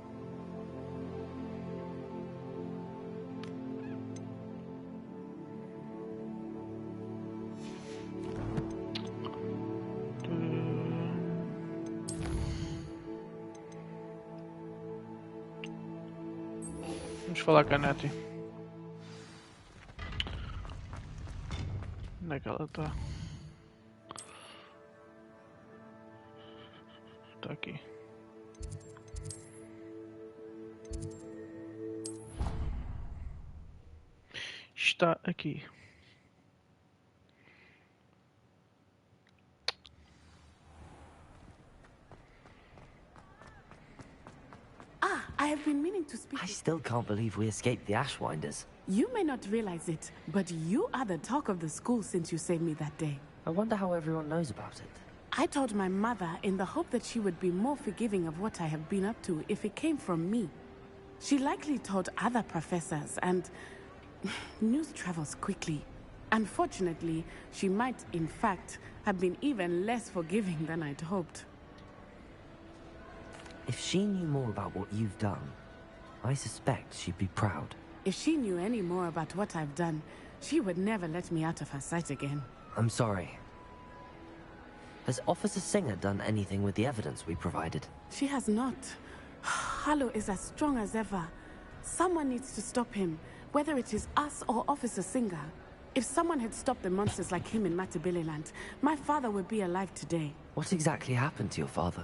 Vamos falar com a Natty. Onde é que ela está? Está aqui. Está aqui. I have been meaning to speak. I still can't believe we escaped the Ashwinders. You may not realize it, but you are the talk of the school since you saved me that day. I wonder how everyone knows about it. I told my mother in the hope that she would be more forgiving of what I have been up to if it came from me. She likely told other professors, and news travels quickly. Unfortunately, she might, in fact, have been even less forgiving than I'd hoped. If she knew more about what you've done, I suspect she'd be proud. If she knew any more about what I've done, she would never let me out of her sight again. I'm sorry. Has Officer Singer done anything with the evidence we provided? She has not. Sallow is as strong as ever. Someone needs to stop him, whether it is us or Officer Singer. If someone had stopped the monsters like him in Matabeleland, my father would be alive today. What exactly happened to your father?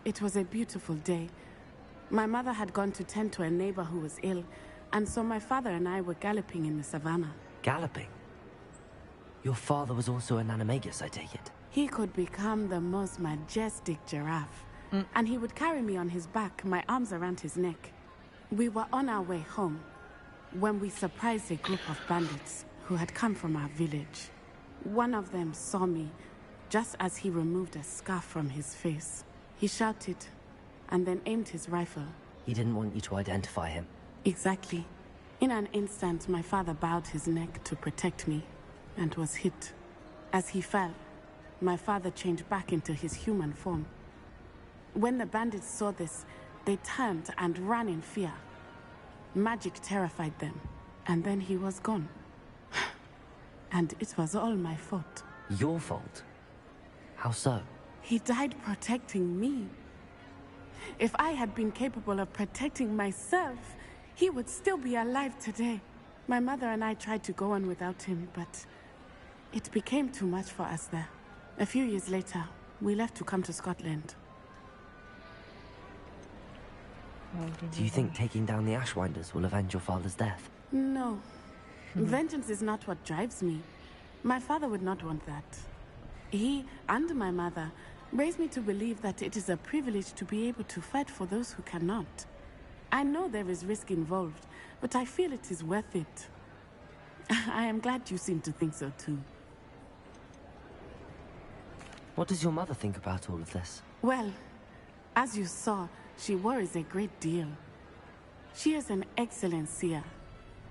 It was a beautiful day. My mother had gone to tend to a neighbor who was ill, and so my father and I were galloping in the savannah. Galloping? Your father was also an animagus, I take it? He could become the most majestic giraffe. And he would carry me on his back, my arms around his neck. We were on our way home when we surprised a group of bandits who had come from our village. One of them saw me just as he removed a scarf from his face. He shouted and then aimed his rifle. He didn't want you to identify him. Exactly. In an instant, my father bowed his neck to protect me and was hit. As he fell, my father changed back into his human form. When the bandits saw this, they turned and ran in fear. Magic terrified them, and then he was gone. And it was all my fault. Your fault? How so? He died protecting me. If I had been capable of protecting myself, he would still be alive today. My mother and I tried to go on without him, but it became too much for us there. A few years later, we left to come to Scotland. Do you think taking down the Ashwinders will avenge your father's death? No. Vengeance is not what drives me. My father would not want that. He and my mother raised me to believe that it is a privilege to be able to fight for those who cannot. I know there is risk involved, but I feel it is worth it. I am glad you seem to think so too. What does your mother think about all of this? Well, as you saw, she worries a great deal. She is an excellent seer,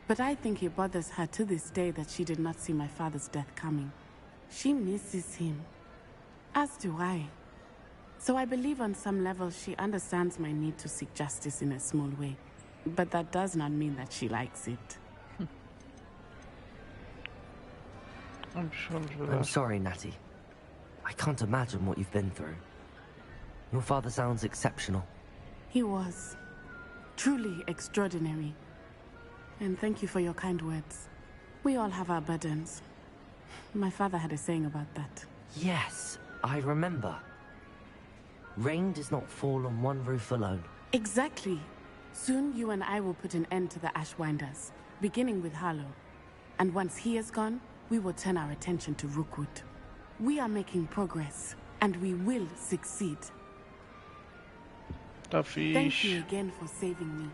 but I think it bothers her to this day that she did not see my father's death coming. She misses him, as do I. So I believe on some level she understands my need to seek justice in a small way. But that does not mean that she likes it. I'm sorry, Natty. I can't imagine what you've been through. Your father sounds exceptional. He was. Truly extraordinary. And thank you for your kind words. We all have our burdens. My father had a saying about that. Yes, I remember. Rain does not fall on one roof alone. Exactly. Soon you and I will put an end to the Ashwinders, beginning with Sallow. And once he is gone, we will turn our attention to Rookwood. We are making progress, and we will succeed. Thank you again for saving me.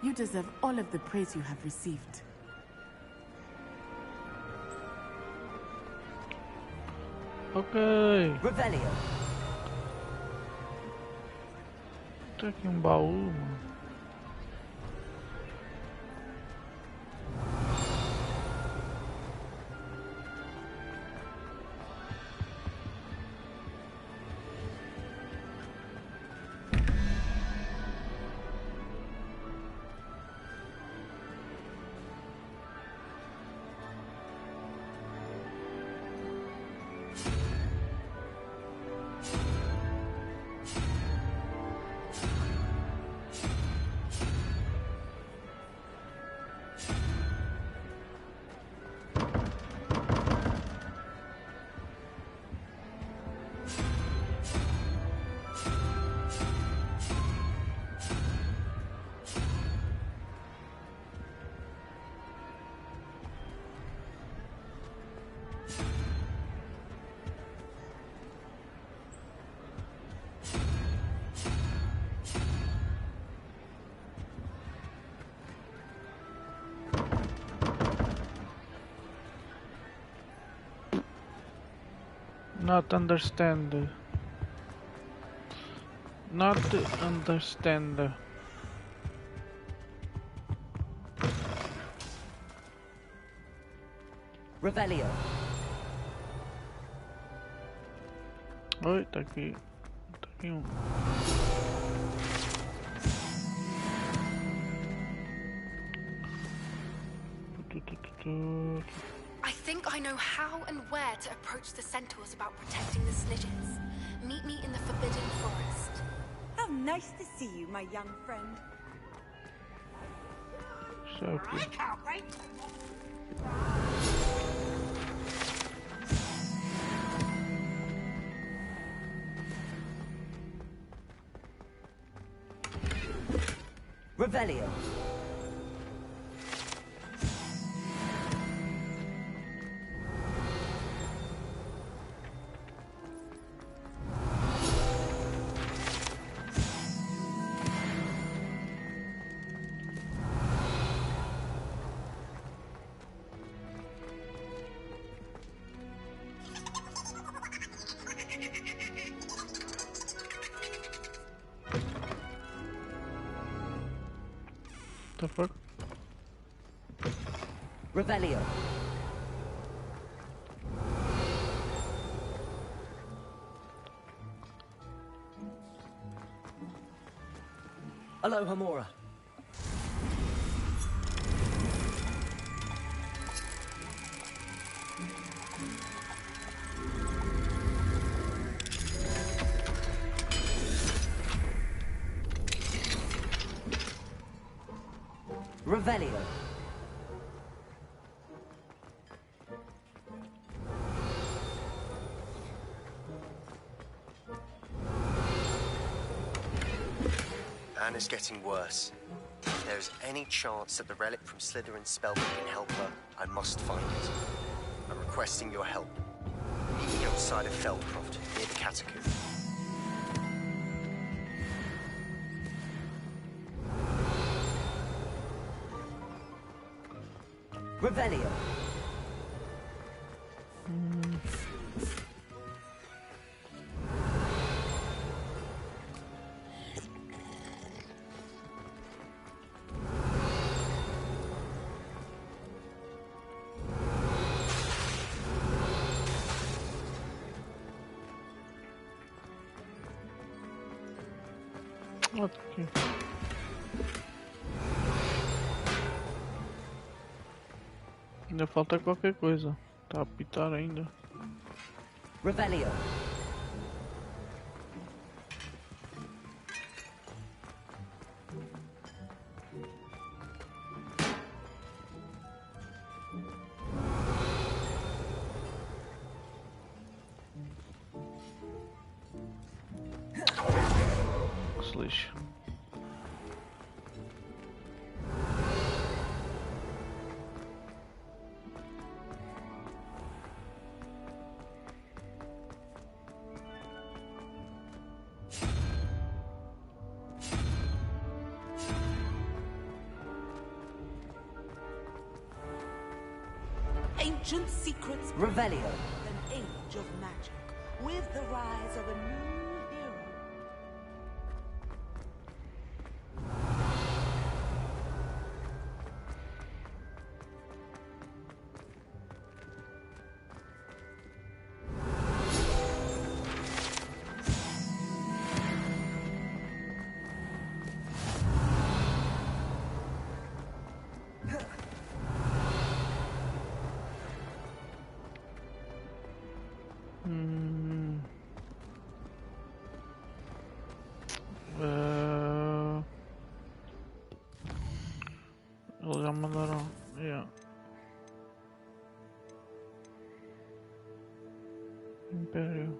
You deserve all of the praise you have received. Ok. Revelio. Tem aqui baú, mano. Not understand. Not understand. Revelio. Oi, tá aqui. Tá aqui um. I think I know how and where to approach the centaurs about protecting the snitches. Meet me in the Forbidden Forest. How nice to see you, my young friend. So I can't wait. Revelio. The fuck? Revelio. Aloha Mora. Revelio. Anne is getting worse. If there is any chance that the relic from Slytherin's spellbook can help her, I must find it. I'm requesting your help. Meet me outside of Feldcroft, near the catacomb. Revelio. Ok. Ainda falta qualquer coisa. Tá a apitar ainda. Revelio. Lixo. Ancient secrets. Revelio. An age of magic, with the rise of a new hero. Eles já mandaram. Yeah. Império.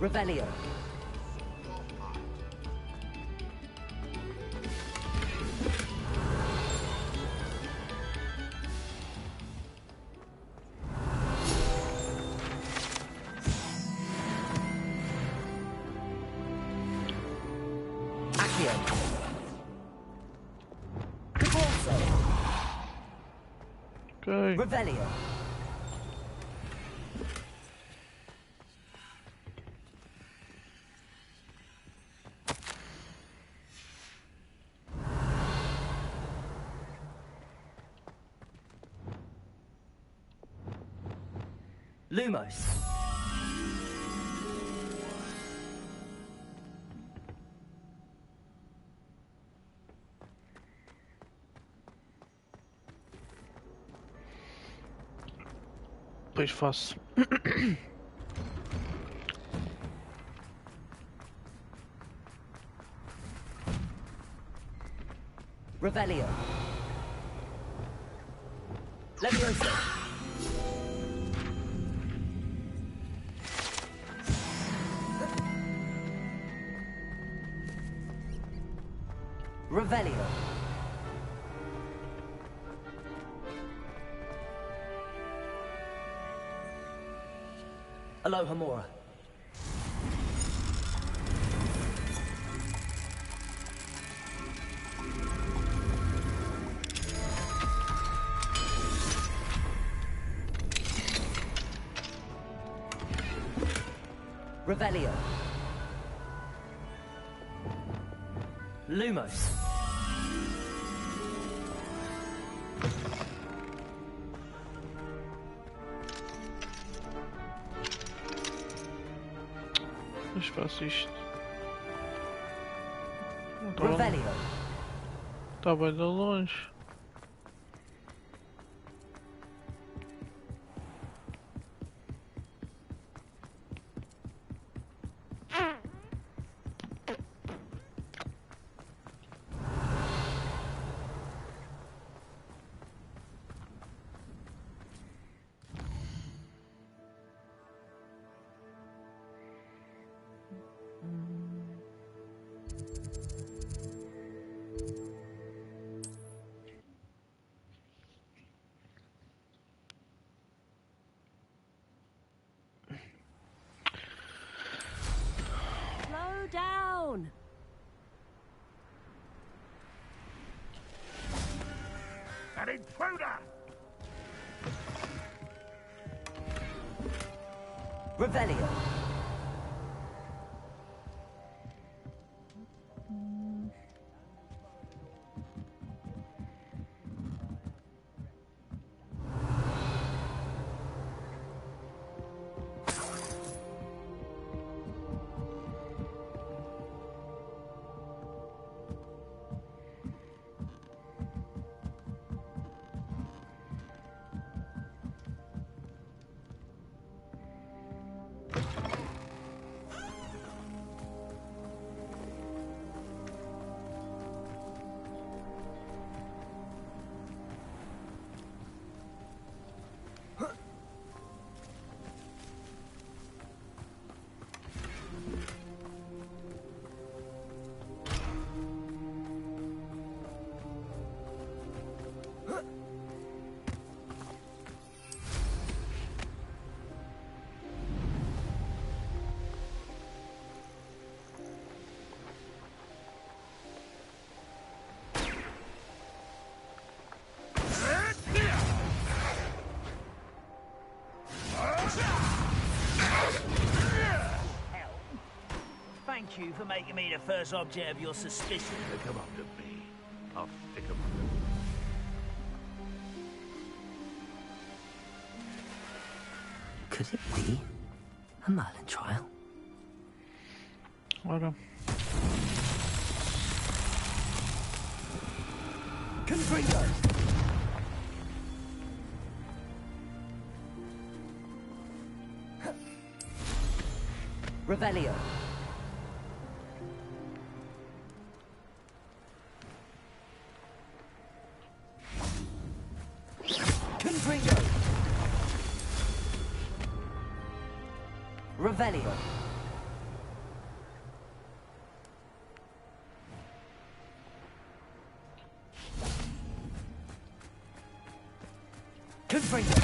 Revelio. Aqui. Revelio. Depois. Okay. Revelio. Lumos. Pois faço. Revelio. Leviosa. Revelio. Aloha Mora. Revelio. Lumos. Mas faço isto. Revelio. Está bem de longe. Down. An intruder! Revelio. Thank you for making me the first object of your suspicion. Pick 'em up to me. I'll pick 'em up. Could it be a Merlin trial? Ora. Confringo. Revelio. Confringo. Revelio. Confringo.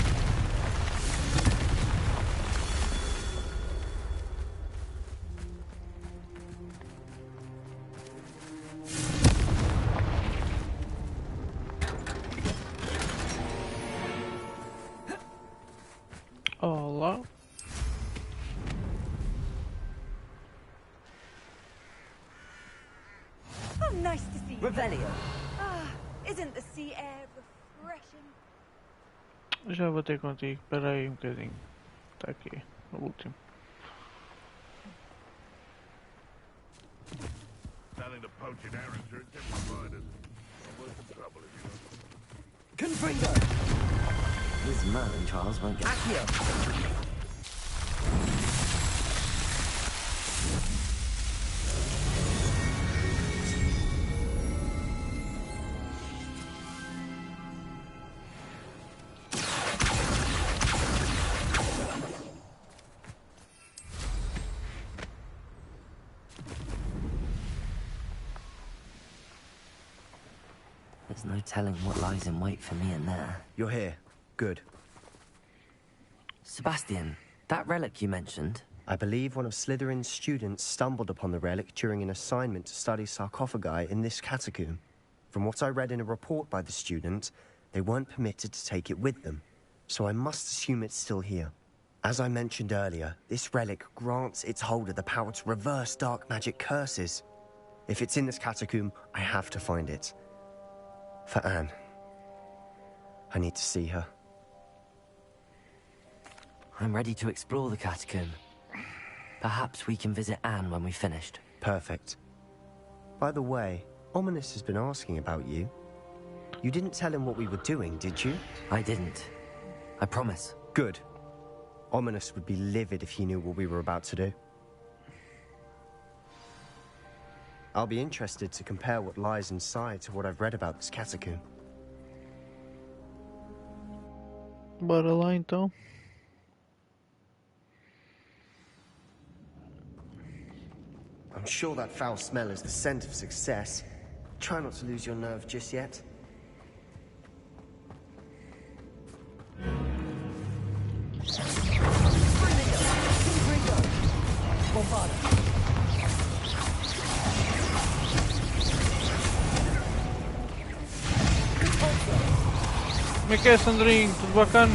nice to see you. Revelio. Ah, isn't the sea air refreshing? Já vou ter contigo, espera aí um bocadinho. Está aqui, o último. Nothing to poach in Arranger except for spiders. Worth the trouble if you know. Confringo! These Merlin trials won't get... Aqui! There's no telling what lies in wait for me in there. You're here. Good. Sebastian, that relic you mentioned... I believe one of Slytherin's students stumbled upon the relic during an assignment to study sarcophagi in this catacomb. From what I read in a report by the student, they weren't permitted to take it with them, so I must assume it's still here. As I mentioned earlier, this relic grants its holder the power to reverse dark magic curses. If it's in this catacomb, I have to find it. For Anne. I need to see her. I'm ready to explore the catacomb. Perhaps we can visit Anne when we've finished. Perfect. By the way, Ominous has been asking about you. You didn't tell him what we were doing, did you? I didn't. I promise. Good. Ominous would be livid if he knew what we were about to do. I'll be interested to compare what lies inside to what I've read about this catacomb. Bora lá então. I'm sure that foul smell is the scent of success. Try not to lose your nerve just yet. Como é que é, Sandrinho? Tudo bacana?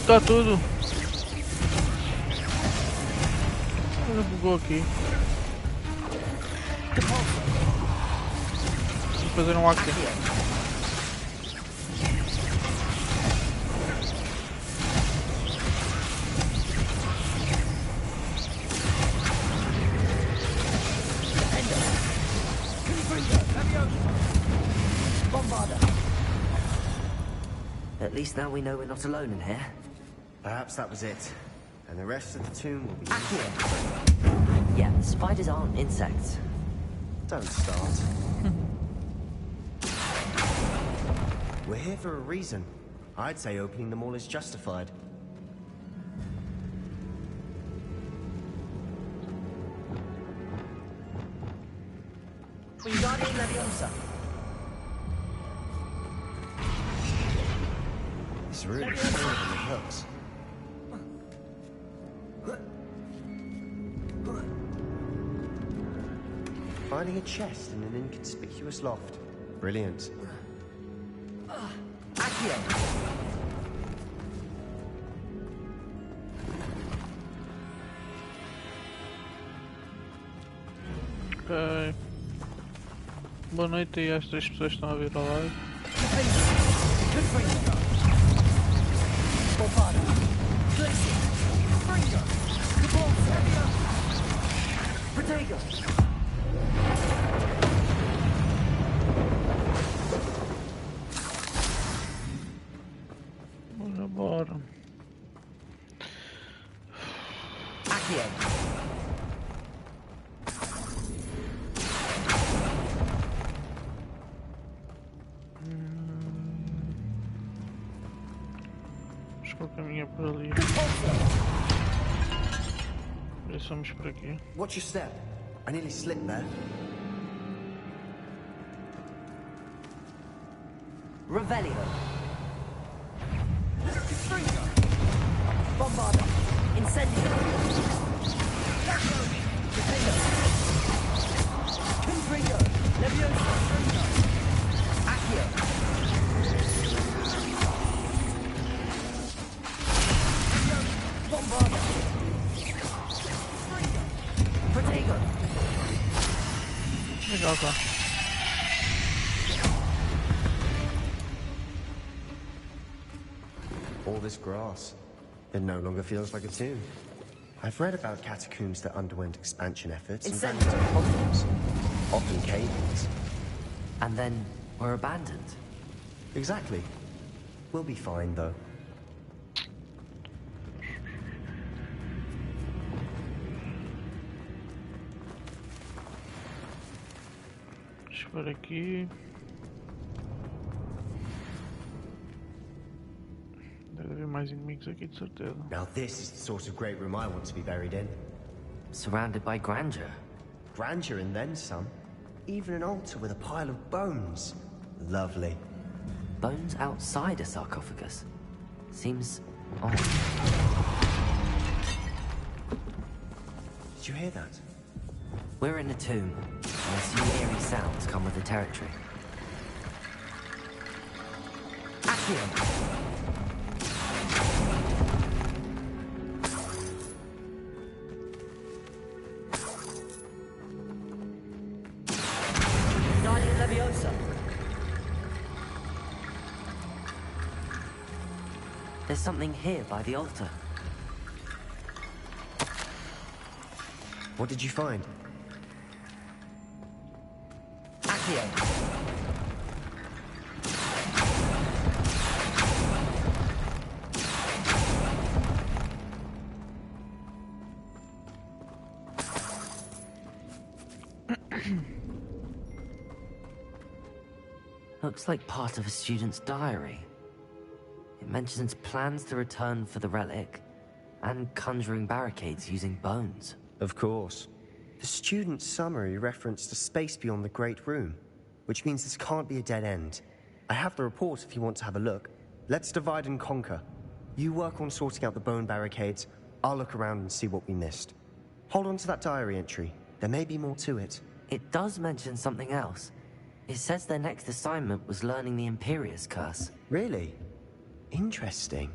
Está tudo. Olha, bugou aqui. Vou fazer um Aqui. At least now we know we're not alone in here. Perhaps that was it. And the rest of the tomb will be... Aqui! Yeah, spiders aren't insects. Don't start. We're here for a reason. I'd say opening them all is justified. Wingardium Leviosa. This room is full of the hooks. Finding a chest in an inconspicuous loft. Brilliant. Accio. Ok. Boa noite aí às 3 pessoas que estão a vir ao live. Bora. Acho que o caminho é por ali. Somos por aqui. Watch your step. I nearly slipped there. Revelio. Bombarda. Incendio. Confringo. Leviosa. Accio. Bombarda. Protego. Legal, tá. All this grass, it no longer feels like a tomb. I've read about catacombs that underwent expansion efforts and then into problems, often cave-ins. And then were abandoned. Exactly. We'll be fine, though. Deixa eu ver aqui. Deve haver mais inimigos aqui, de certeza. Now this is the sort of great room I want to be buried in. Surrounded by grandeur. Grandeur and then some. Even an altar with a pile of bones. Lovely. Bones outside a sarcophagus. Seems odd. Did you hear that? We're in a tomb. I assume eerie sounds come with the territory. Aqui. There's something here by the altar. What did you find? Aqui. Looks like part of a student's diary. It mentions plans to return for the relic, and conjuring barricades using bones. Of course. The student's summary referenced a space beyond the Great Room, which means this can't be a dead end. I have the report if you want to have a look. Let's divide and conquer. You work on sorting out the bone barricades, I'll look around and see what we missed. Hold on to that diary entry. There may be more to it. It does mention something else. It says their next assignment was learning the Imperius Curse. Really? Interesting.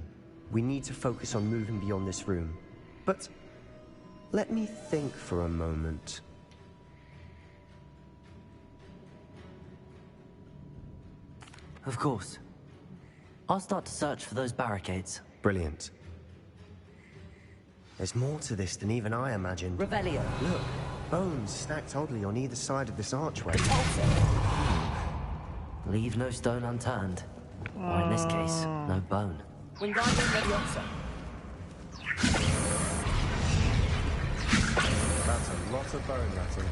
We need to focus on moving beyond this room. But let me think for a moment. Of course. I'll start to search for those barricades. Brilliant. There's more to this than even I imagined. Revelio. Look, bones stacked oddly on either side of this archway. Leave no stone unturned. Or in this case, no bone. That's a lot of bone, Natty.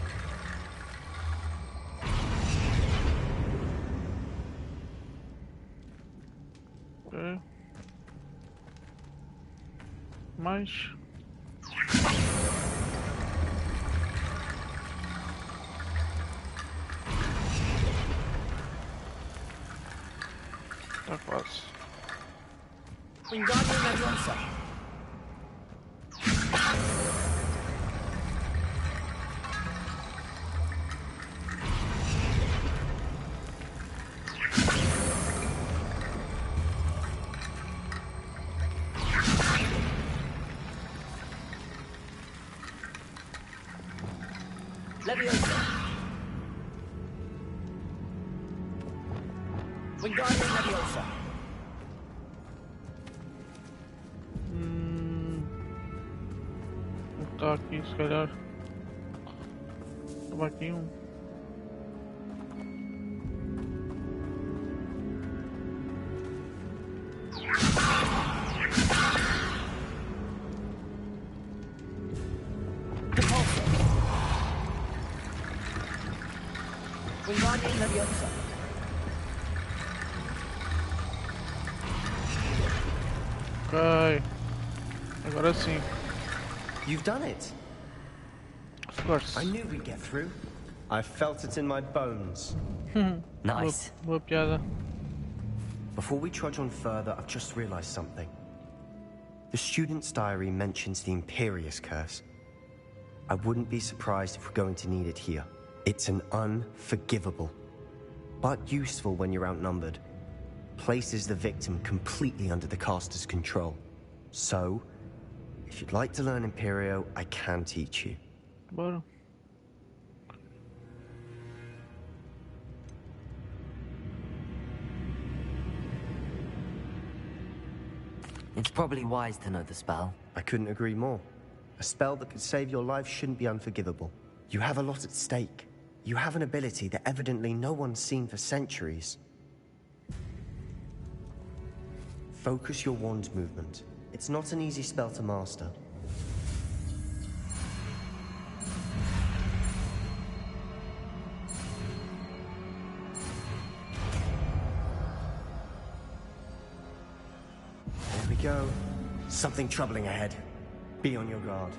Okay. Mais. Tá quase. Tá aqui, se calhar. Tava aqui um. Ok. Agora sim. You've done it. Of course. I knew we'd get through. I felt it in my bones. Nice. Boa piada. Before we trudge on further, I've just realized something. The student's diary mentions the Imperius Curse. I wouldn't be surprised if we're going to need it here. It's an unforgivable, but useful when you're outnumbered. Places the victim completely under the caster's control. So, if you'd like to learn Imperio, I can teach you. Bora. It's probably wise to know the spell. I couldn't agree more. A spell that could save your life shouldn't be unforgivable. You have a lot at stake. You have an ability that evidently no one's seen for centuries. Focus your wand movement. It's not an easy spell to master. There we go. Something troubling ahead. Be on your guard.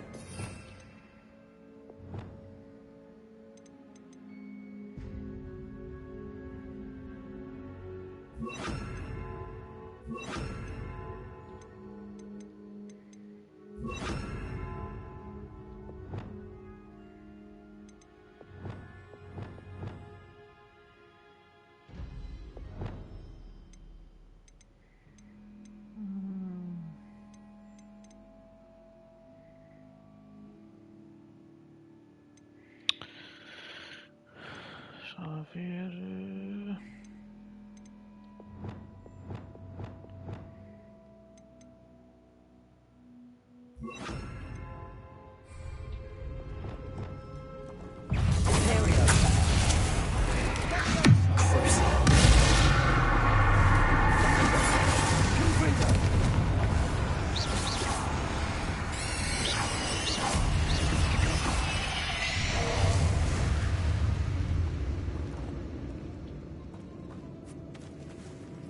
A ver.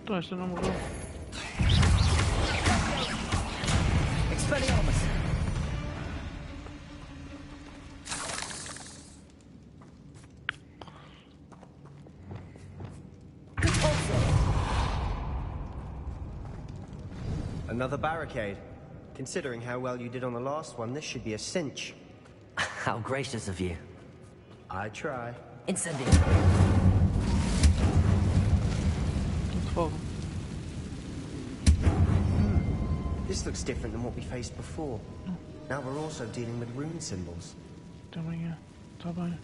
Então esta não morreu. Expelliarmus. Another barricade. Considering how well you did on the last one, this should be a cinch. How gracious of you. I try. Incendio. This looks different than what we faced before. Now we're also dealing with rune symbols. Também é. Tá bem.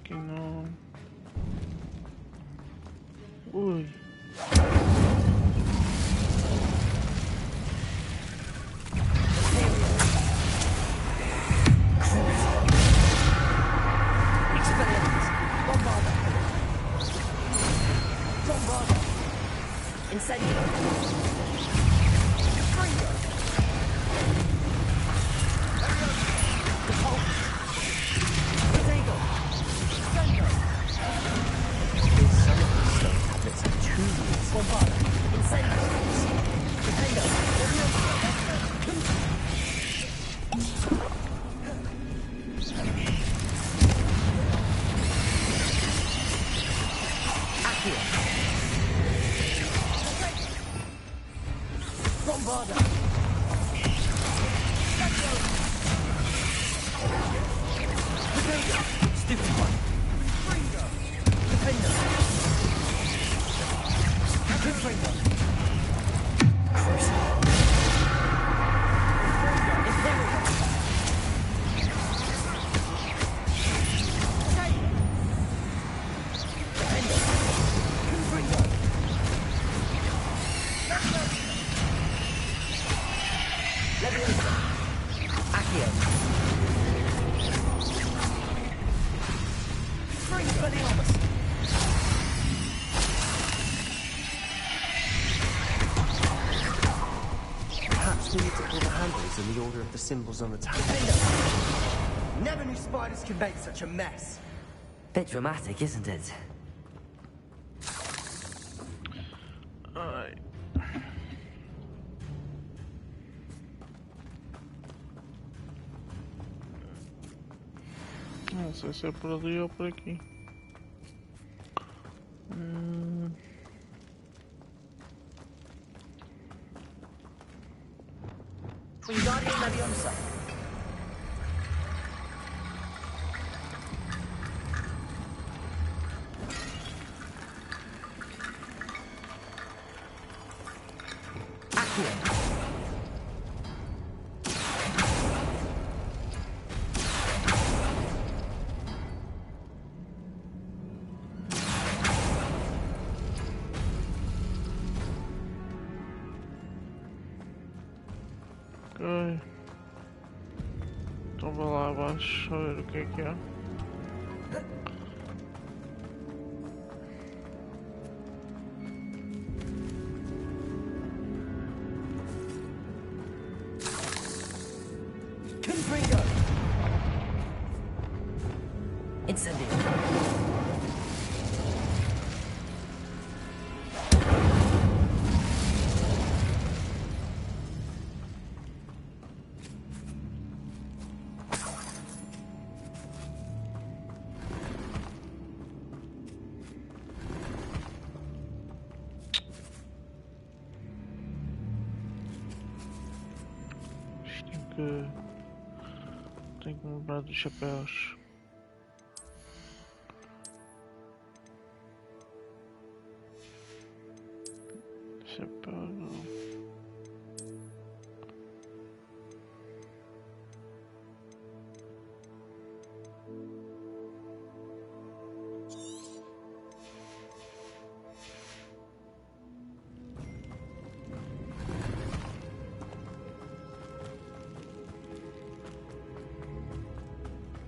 Aqui não. Ui. In the order of the symbols on the tablet. Never knew spiders could make such a mess. Bit dramatic, isn't it? Ai. Não sei se é por ali ou por aqui. Wingardium Leviosa. Aqui. Ok. Então vou lá abaixo a ver o que é. Tenho que me lembrar dos chapéus. Chapéu não.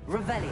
Revelio.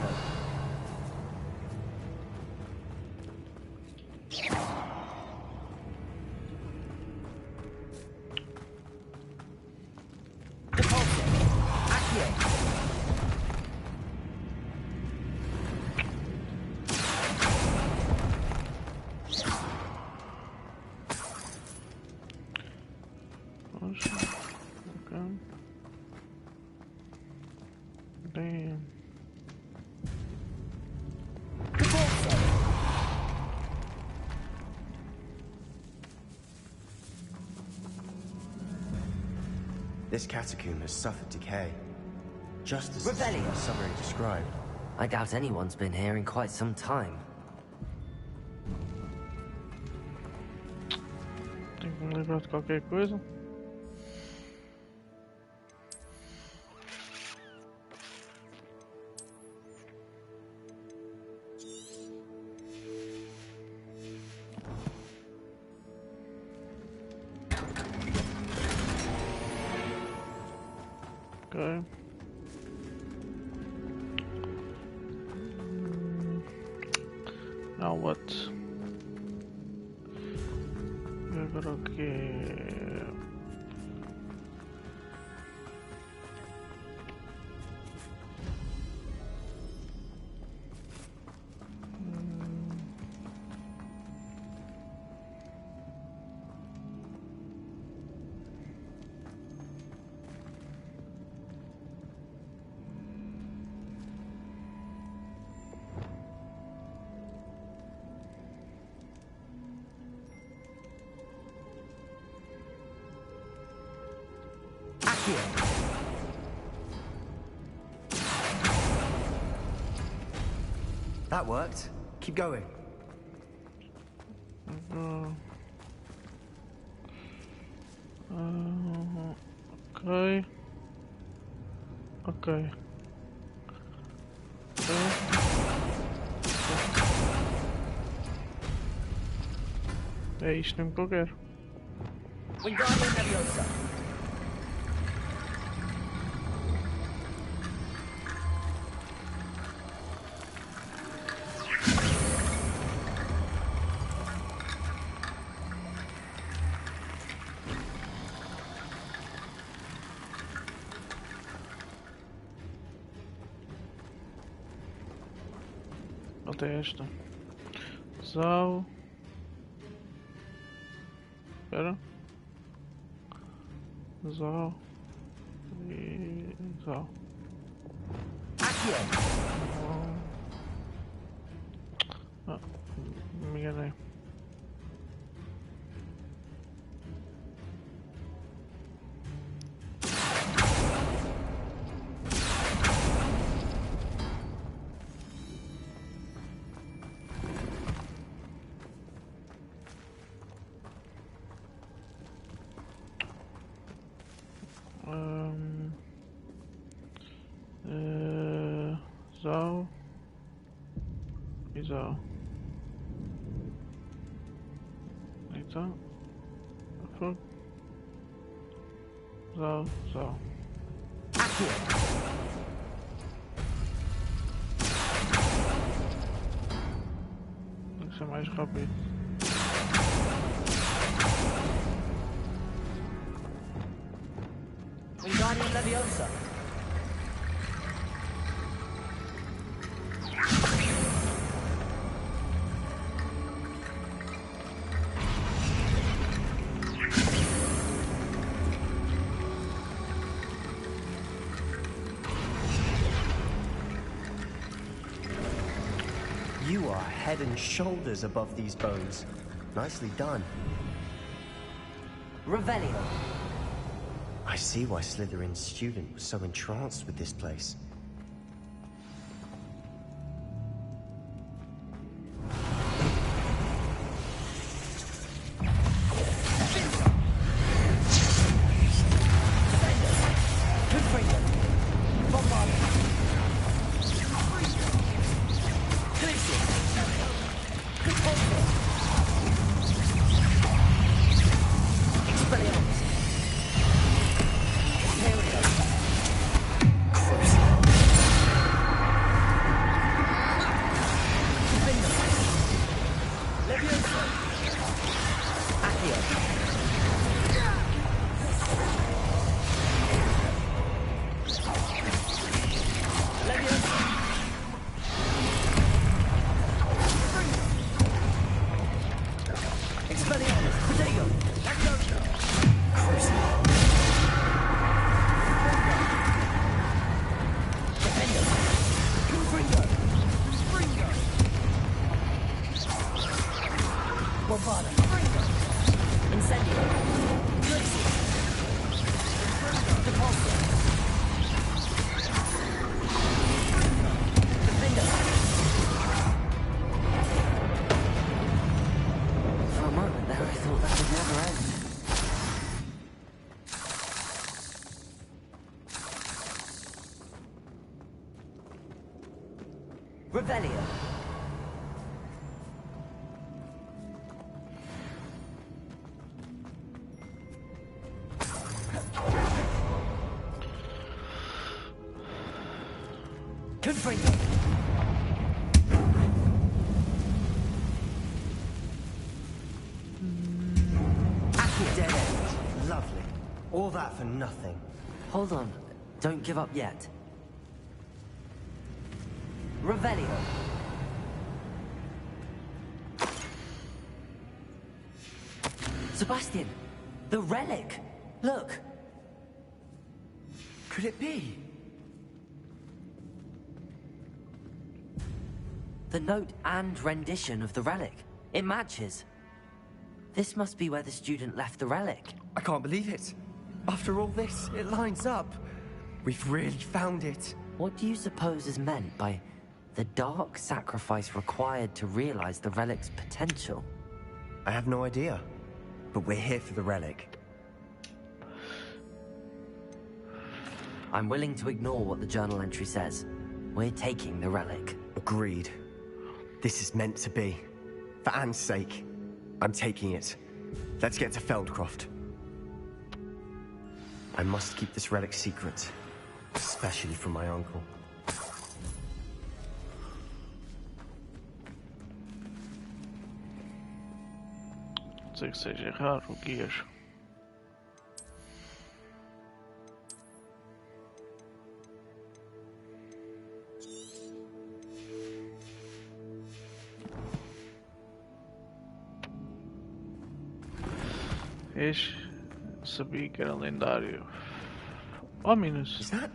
This catacomb has suffered decay, just as Revelio. the summary described. I doubt anyone's been here in quite some time. Tenho que me lembrar de qualquer coisa. Okay. Now what? Agora o que? That worked. Keep going. Okay. Okay. É isto mesmo que eu quero. Até esta. Sallow. Espera. Sallow. E Sallow. Aqui. Ah, me enganei. Sallow. E Sallow. Então. Sallow, Sallow. Tem que ser mais rápido. Wingardium Leviosa. You are head and shoulders above these bones. Nicely done. Revelio. I see why Slytherin's student was so entranced with this place. Revelio. Confringo. Aqui, dead end. Lovely. All that for nothing. Hold on. Don't give up yet. Revelio. Sebastian, the relic. Look. Could it be? The note and rendition of the relic. It matches. This must be where the student left the relic. I can't believe it. After all this, it lines up. We've really found it. What do you suppose is meant by the dark sacrifice required to realize the relic's potential? I have no idea. But we're here for the relic. I'm willing to ignore what the journal entry says. We're taking the relic. Agreed. This is meant to be. For Anne's sake, I'm taking it. Let's get to Feldcroft. I must keep this relic secret, especially from my uncle. Sei que seja raro, guias. Sabia que era lendário. Ominous. Is that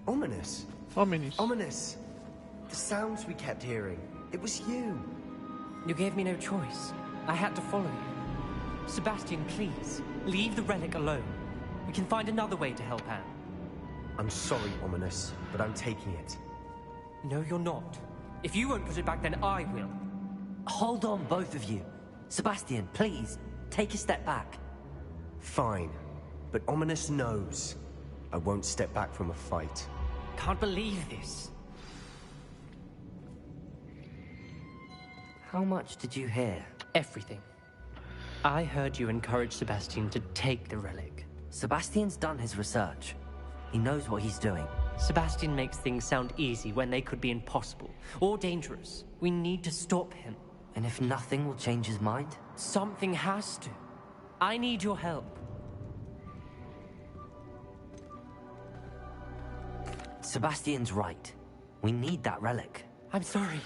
ominous? Ominous. Ominous. The sounds we kept hearing. It was you. You gave me no choice. I had to follow you. Sebastian, please, leave the relic alone. We can find another way to help Anne. I'm sorry, Ominous, but I'm taking it. No, you're not. If you won't put it back, then I will. Hold on, both of you. Sebastian, please, take a step back. Fine, but Ominous knows. I won't step back from a fight. Can't believe this. How much did you hear? Everything. I heard you encourage Sebastian to take the relic. Sebastian's done his research. He knows what he's doing. Sebastian makes things sound easy when they could be impossible or dangerous. We need to stop him. And if nothing will change his mind? Something has to. I need your help. Sebastian's right. We need that relic. I'm sorry.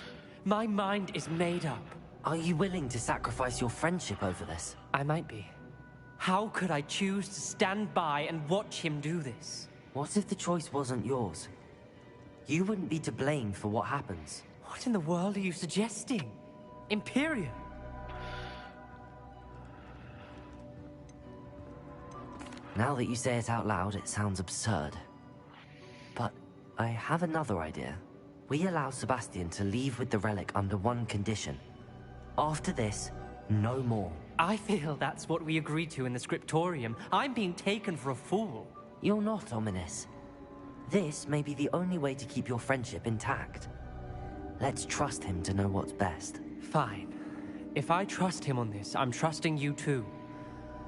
My mind is made up. Are you willing to sacrifice your friendship over this? I might be. How could I choose to stand by and watch him do this? What if the choice wasn't yours? You wouldn't be to blame for what happens. What in the world are you suggesting? Imperium? Now that you say it out loud, it sounds absurd. But I have another idea. We allow Sebastian to leave with the relic under one condition. After this, no more. I feel that's what we agreed to in the scriptorium. I'm being taken for a fool. You're not, Ominous. This may be the only way to keep your friendship intact. Let's trust him to know what's best. Fine. If I trust him on this, I'm trusting you too.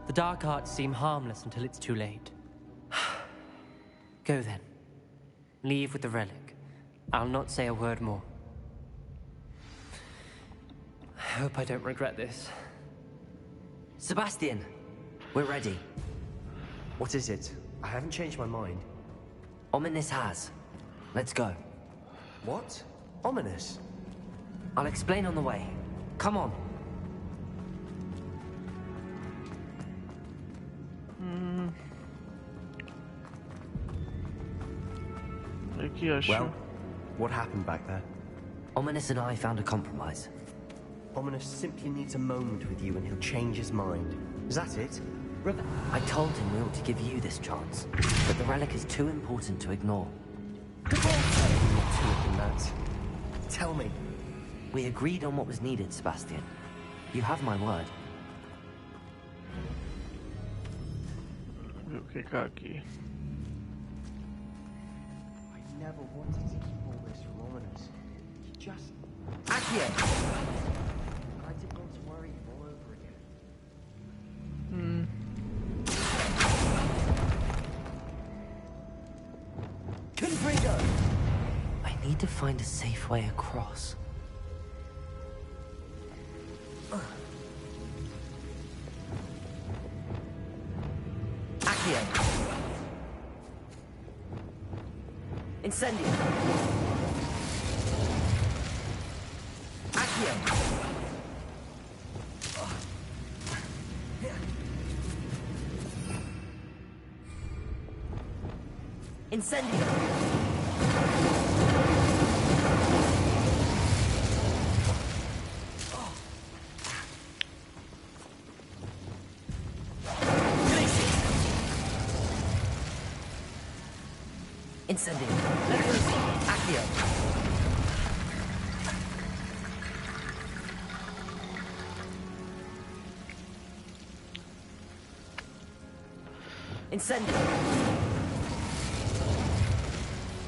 The dark arts seem harmless until it's too late. Go then. Leave with the relic. I'll not say a word more. I hope I don't regret this. Sebastian, we're ready. What is it? I haven't changed my mind. Ominous has. Let's go. What? Ominous? I'll explain on the way. Come on. Well, what happened back there? Ominous and I found a compromise. Ominous simply needs a moment with you and he'll change his mind. Is that it? I told him we ought to give you this chance, but the relic is too important to ignore. More to it than that. Tell me. We agreed on what was needed, Sebastian. You have my word. Okay, Aqui. I never wanted to keep all this from Ominous. He just... Aqui! I did not worry all over again. Confringo! I need to find a safe way across. Aqui! Incendio! Aqui! Incendio! Incendio! Accio! Incendio!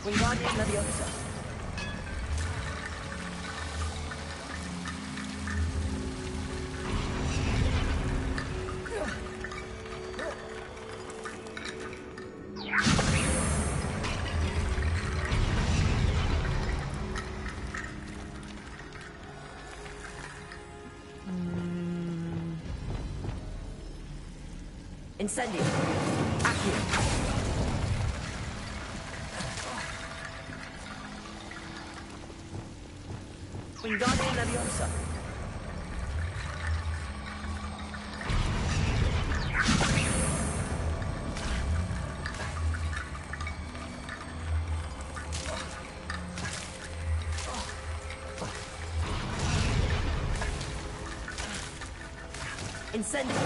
Wingardium Leviosa! Incendio! Accio! Wingardium Leviosa! Incendio!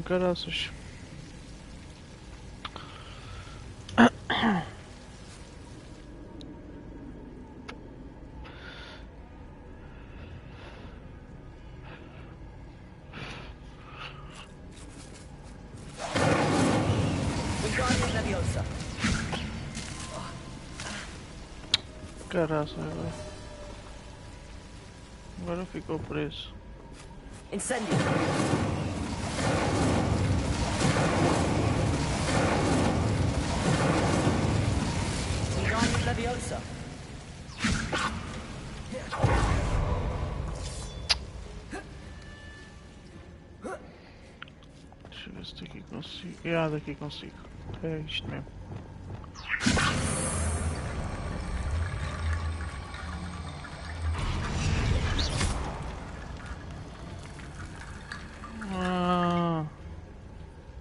Caraças. Caraças, velho. Agora ficou preso. Incêndio! Wingardium Leviosa! Deixa eu ver se daqui consigo. Ah, daqui consigo. É isto mesmo.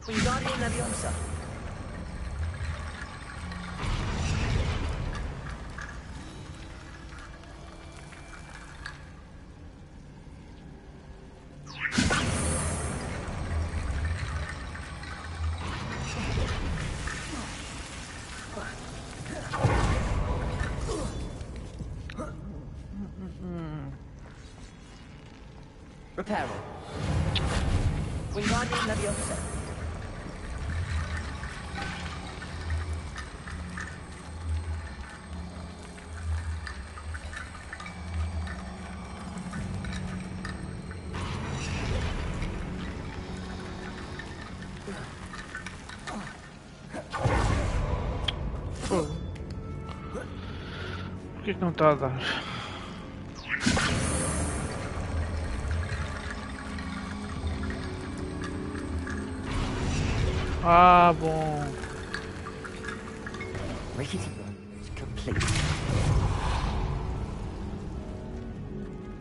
Wingardium Leviosa! Reparo. Wingardium Leviosa. Por que não está a dar? Ah, bom. Rickety run is complete.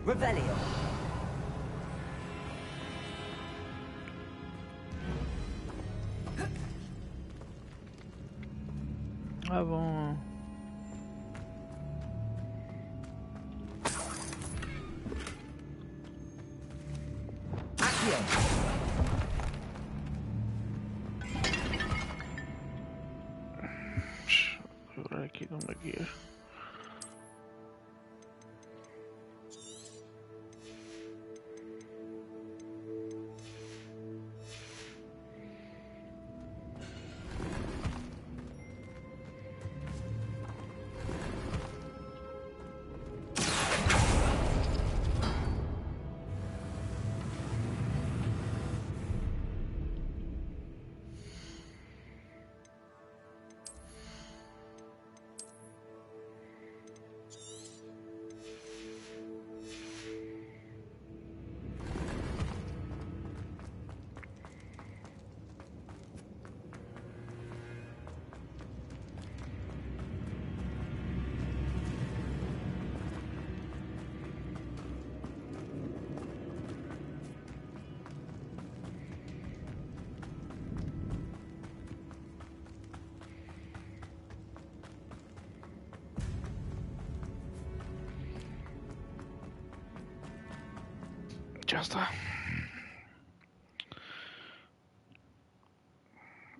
Revelio. Ah, bom. Aqui. Agora aqui numa guia. Já está.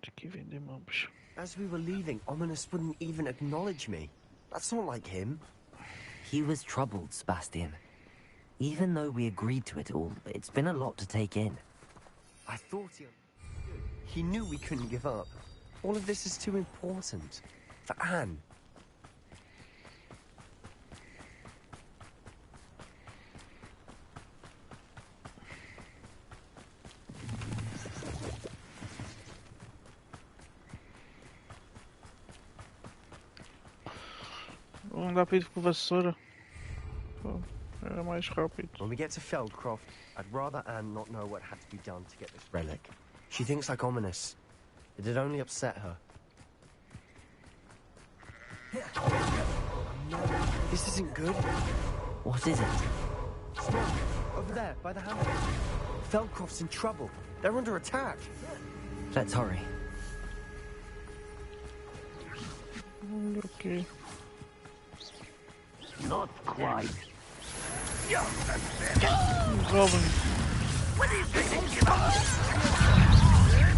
Aqui vender mobs. As we were leaving, Ominous wouldn't even acknowledge me. That's not like him. He was troubled, Sebastian. Even though we agreed to it all, it's been a lot to take in. I thought he knew we couldn't give up. All of this is too important. For Anne. Não dá para ir com vassoura. Era mais rápido. When we get to Feldcroft, I'd rather Anne not know what had to be done to get this relic. She thinks like Ominous. It'd only upset her. No, this isn't good. What is it? Smoke, over there, by the hammer. Feldcroft's in trouble. They're under attack. Let's hurry. Okay. Not quite. Robin. What do you think you are?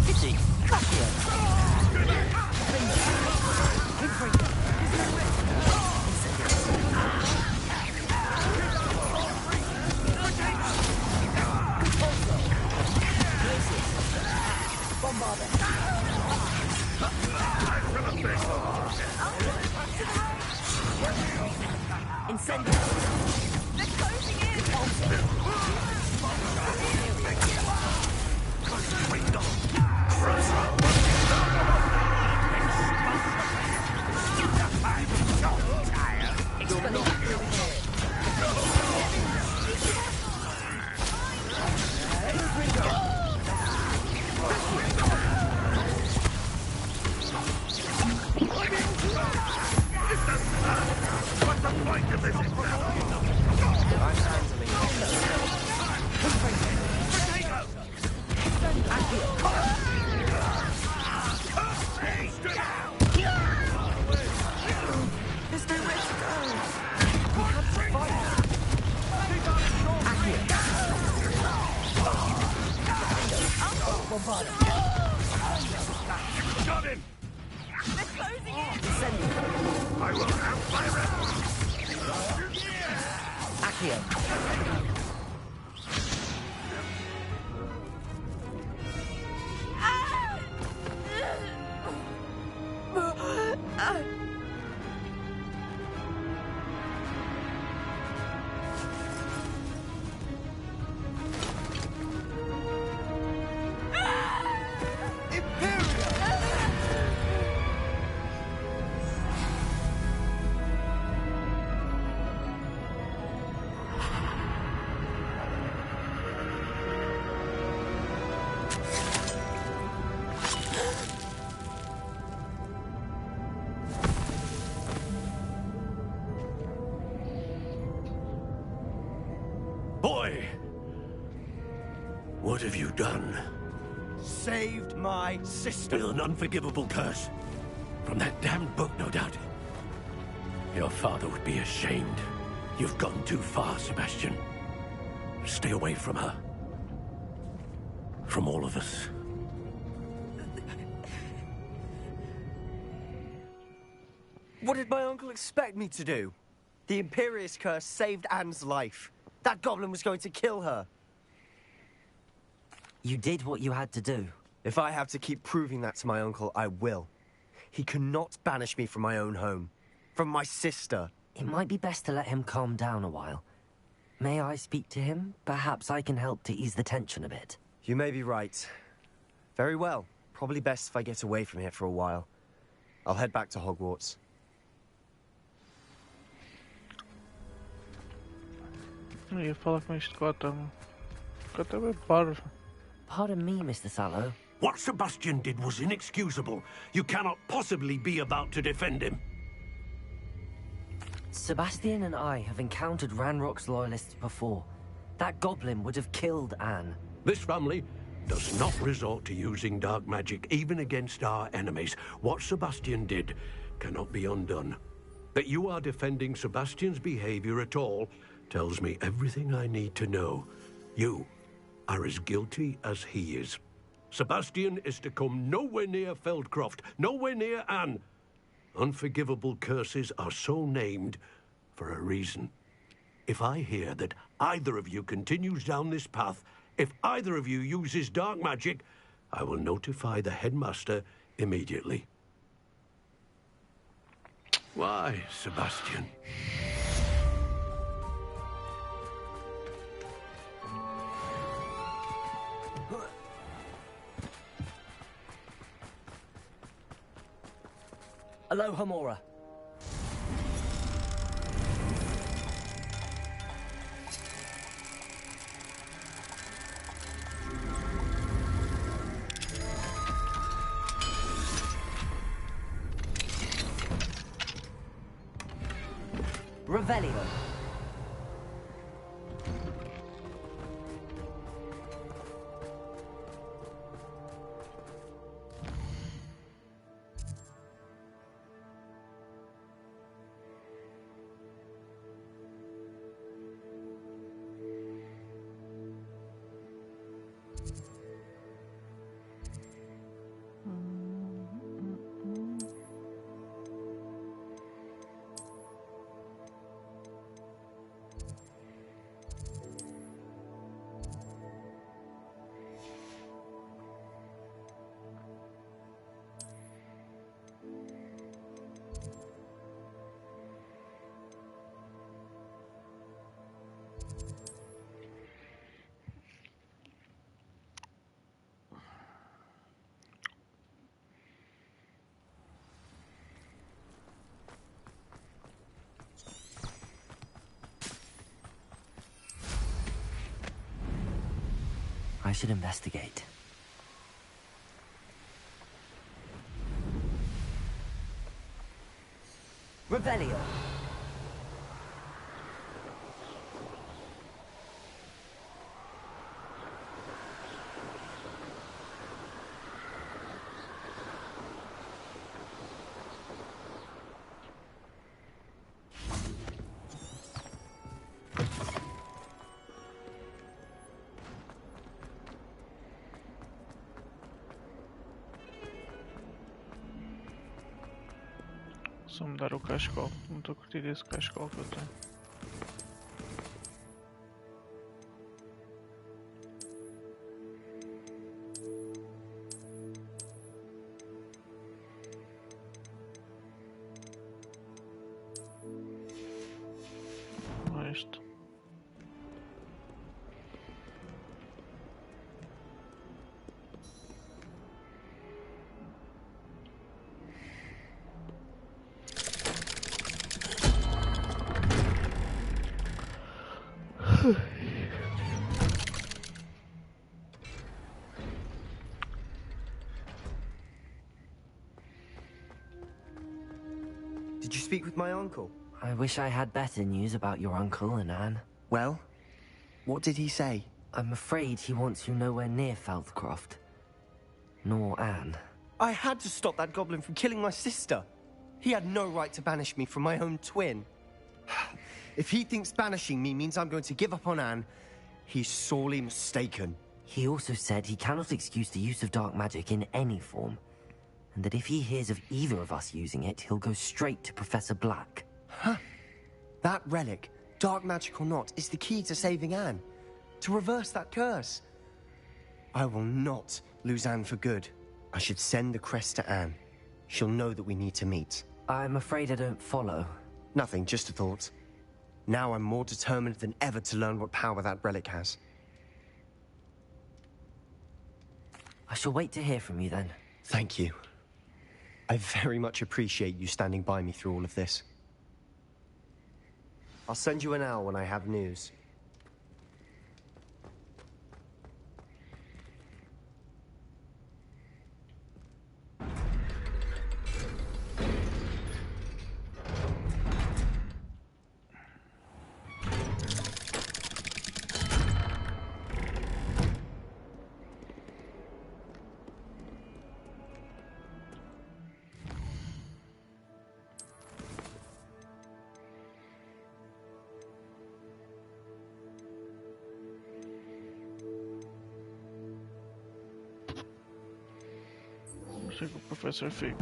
Pity. Incendio. They're closing in. I will have my revenge. Aqui. Boy! What have you done? Saved my sister. With an unforgivable curse. From that damned book, no doubt. Your father would be ashamed. You've gone too far, Sebastian. Stay away from her. From all of us. What did my uncle expect me to do? The Imperious curse saved Anne's life. That goblin was going to kill her. You did what you had to do. If I have to keep proving that to my uncle, I will. He cannot banish me from my own home. From my sister. It might be best to let him calm down a while. May I speak to him? Perhaps I can help to ease the tension a bit. You may be right. Very well. Probably best if I get away from here for a while. I'll head back to Hogwarts. Eu ia falar com este cota, mano. Cota é bem parvo. Pardon me, Mr. Sallow. What Sebastian did was inexcusable. You cannot possibly be about to defend him. Sebastian and I have encountered Ranrock's loyalists before. That goblin would have killed Anne. This family does not resort to using dark magic even against our enemies. What Sebastian did cannot be undone. That you are defending Sebastian's behavior at all tells me everything I need to know. You are as guilty as he is. Sebastian is to come nowhere near Feldcroft, nowhere near Anne. Unforgivable curses are so named for a reason. If I hear that either of you continues down this path, if either of you uses dark magic, I will notify the Headmaster immediately. Why, Sebastian? Aloha, Mora. Revelio. I should investigate. Revelio. Só me dar o cascol. Não estou a curtir esse cascol que eu tenho. Este. Did you speak with my uncle? I wish I had better news about your uncle and Anne. Well, what did he say? I'm afraid he wants you nowhere near Falthcroft. Nor Anne. I had to stop that goblin from killing my sister. He had no right to banish me from my own twin. If he thinks banishing me means I'm going to give up on Anne, he's sorely mistaken. He also said he cannot excuse the use of dark magic in any form, and that if he hears of either of us using it, he'll go straight to Professor Black. Huh? That relic, dark magic or not, is the key to saving Anne. To reverse that curse. I will not lose Anne for good. I should send the crest to Anne. She'll know that we need to meet. I'm afraid I don't follow. Nothing, just a thought. Now I'm more determined than ever to learn what power that relic has. I shall wait to hear from you then. Thank you. I very much appreciate you standing by me through all of this. I'll send you an owl when I have news. Chega o Professor Fig.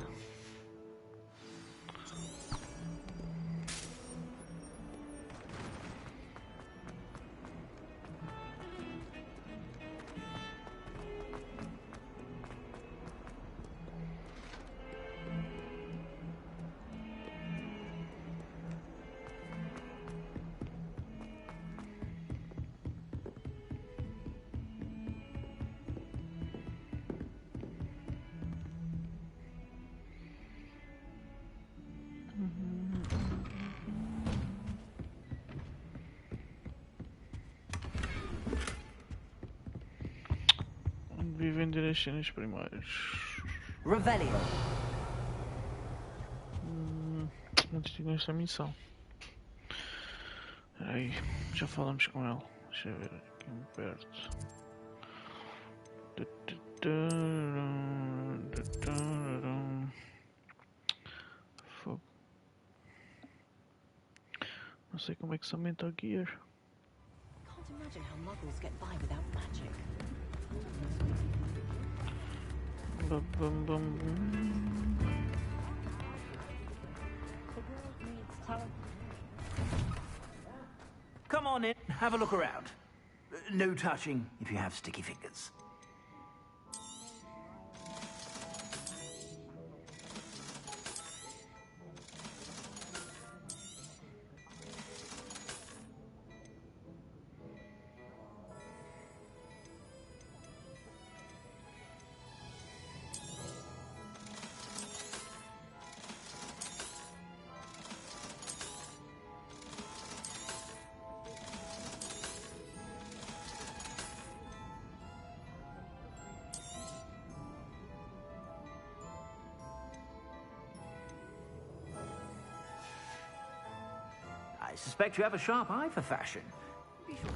Vi vender as cenas primárias. Revelio. Antes de nesta missão. Aí, já falamos com ele. Deixa eu ver aqui perto. Fogo. Não sei como é que se aumenta o gear. Can't imagine how muggles get by without magic. Come on in, have a look around. No touching if you have sticky fingers. I suspect you have a sharp eye for fashion. Be sure.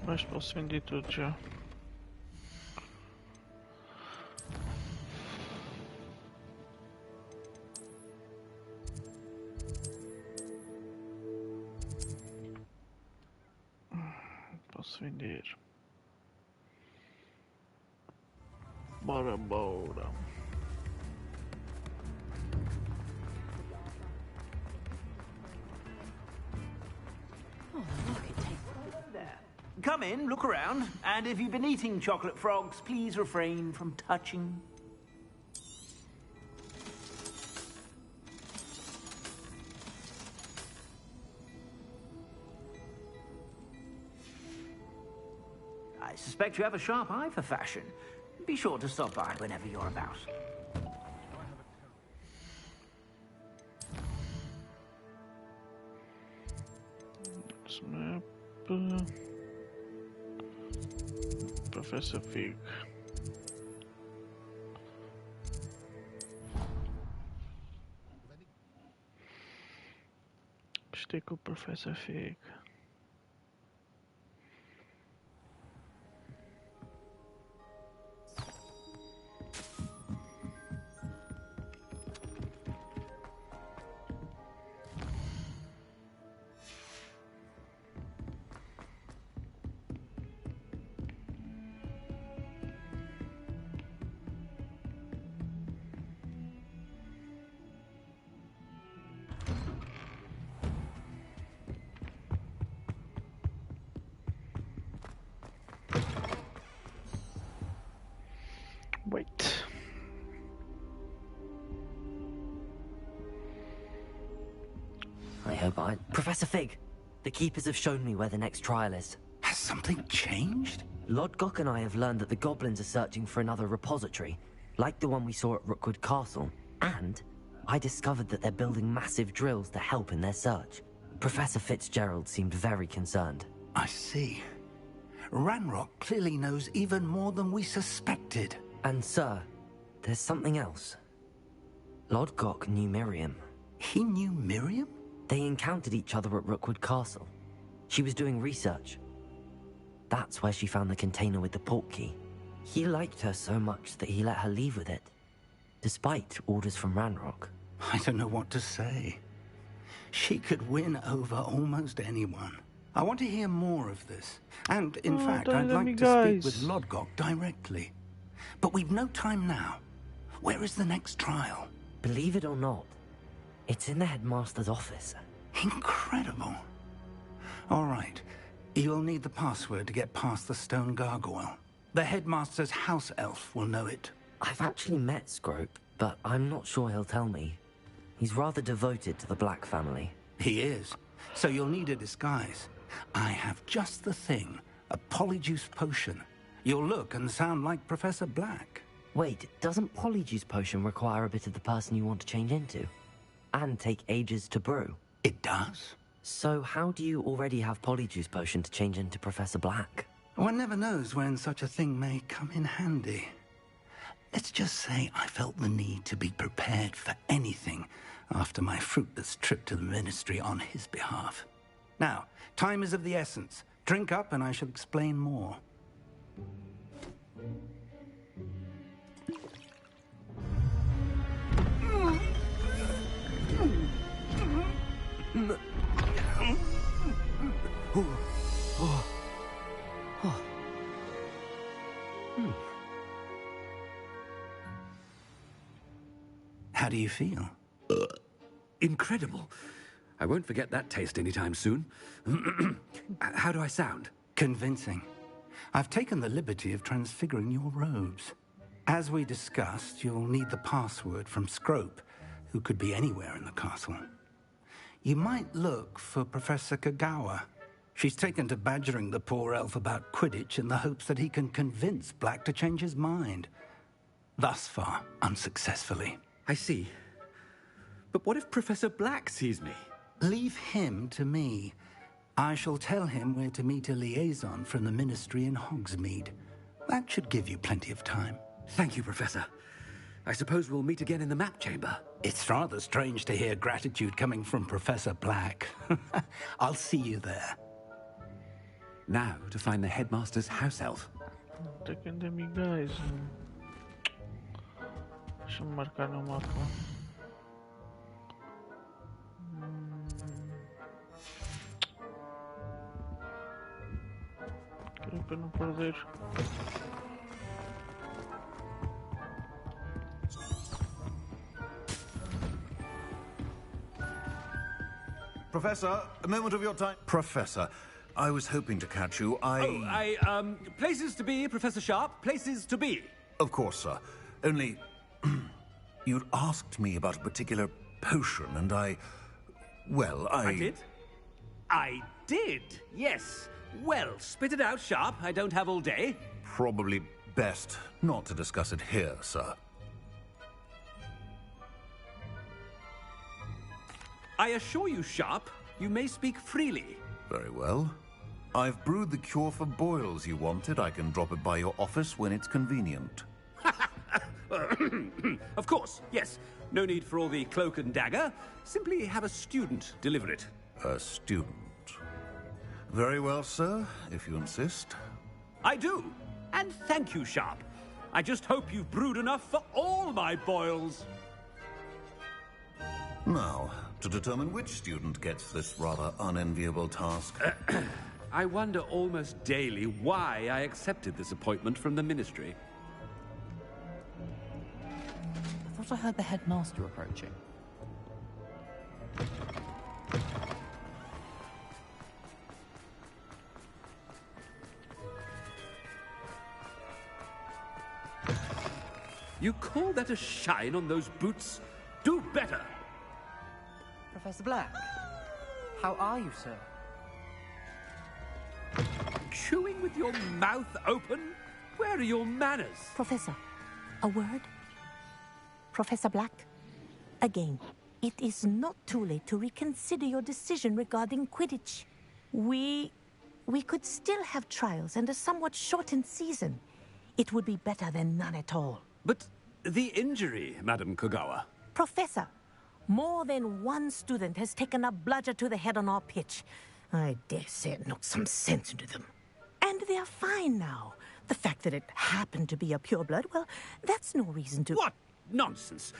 Mas posso vender tudo já. Posso vender. Bora. Come in, look around, and if you've been eating chocolate frogs, please refrain from touching. I suspect you have a sharp eye for fashion. Be sure to stop by whenever you're about. Snap. Professor Fig. Stick with Professor Fig. Wait. Professor Fig, the keepers have shown me where the next trial is. Has something changed? Lodgok and I have learned that the goblins are searching for another repository, like the one we saw at Rookwood Castle. And I discovered that they're building massive drills to help in their search. Professor Fitzgerald seemed very concerned. I see. Ranrock clearly knows even more than we suspected. And sir, there's something else. Lodgok knew Miriam. He knew Miriam? They encountered each other at Rookwood Castle. She was doing research. That's where she found the container with the port key. He liked her so much that he let her leave with it, despite orders from Ranrock. I don't know what to say. She could win over almost anyone. I want to hear more of this. And, in fact, I'd like to speak with Lodgok directly. But we've no time now. Where is the next trial? Believe it or not, it's in the Headmaster's office. Incredible. All right. You'll need the password to get past the stone gargoyle. The Headmaster's house elf will know it. I've actually met Scrope, but I'm not sure he'll tell me. He's rather devoted to the Black family. He is. So you'll need a disguise. I have just the thing. A polyjuice potion. You'll look and sound like Professor Black. Wait, doesn't polyjuice potion require a bit of the person you want to change into? And take ages to brew? It does. So how do you already have polyjuice potion to change into Professor Black? One never knows when such a thing may come in handy. Let's just say I felt the need to be prepared for anything after my fruitless trip to the Ministry on his behalf. Now, time is of the essence. Drink up and I shall explain more. How do you feel? Incredible. I won't forget that taste anytime soon. How do I sound? Convincing. I've taken the liberty of transfiguring your robes. As we discussed, you'll need the password from Scrope, who could be anywhere in the castle. You might look for Professor Kagawa. She's taken to badgering the poor elf about Quidditch in the hopes that he can convince Black to change his mind. Thus far, unsuccessfully. I see. But what if Professor Black sees me? Leave him to me. I shall tell him where to meet a liaison from the Ministry in Hogsmeade. That should give you plenty of time. Thank you, Professor. I suppose we'll meet again in the map chamber. It's rather strange to hear gratitude coming from Professor Black. I'll see you there. Now to find the Headmaster's house elf. Tem que andar amigais. Deixa-me marcar no mapa. Para não perder. Professor, a moment of your time. Professor, I was hoping to catch you. Places to be, Professor Sharp. Places to be. Of course, sir. Only, you'd asked me about a particular potion, and I did? I did, yes. Well, spit it out, Sharp. I don't have all day. Probably best not to discuss it here, sir. I assure you, Sharp, you may speak freely. Very well. I've brewed the cure for boils you wanted. I can drop it by your office when it's convenient. Of course, yes. No need for all the cloak and dagger. Simply have a student deliver it. A student? Very well, sir, if you insist. I do. And thank you, Sharp. I just hope you've brewed enough for all my boils. Now, to determine which student gets this rather unenviable task. I wonder almost daily why I accepted this appointment from the Ministry. I thought I heard the Headmaster approaching. You call that a shine on those boots? Do better! Professor Black, how are you, sir? Chewing with your mouth open? Where are your manners? Professor, a word? Professor Black, again, it is not too late to reconsider your decision regarding Quidditch. We could still have trials and a somewhat shortened season. It would be better than none at all. But the injury, Madam Kogawa. Professor, more than one student has taken a bludger to the head on our pitch. I dare say it knocked some sense into them. And they are fine now. The fact that it happened to be a pureblood, well, that's no reason to... What nonsense!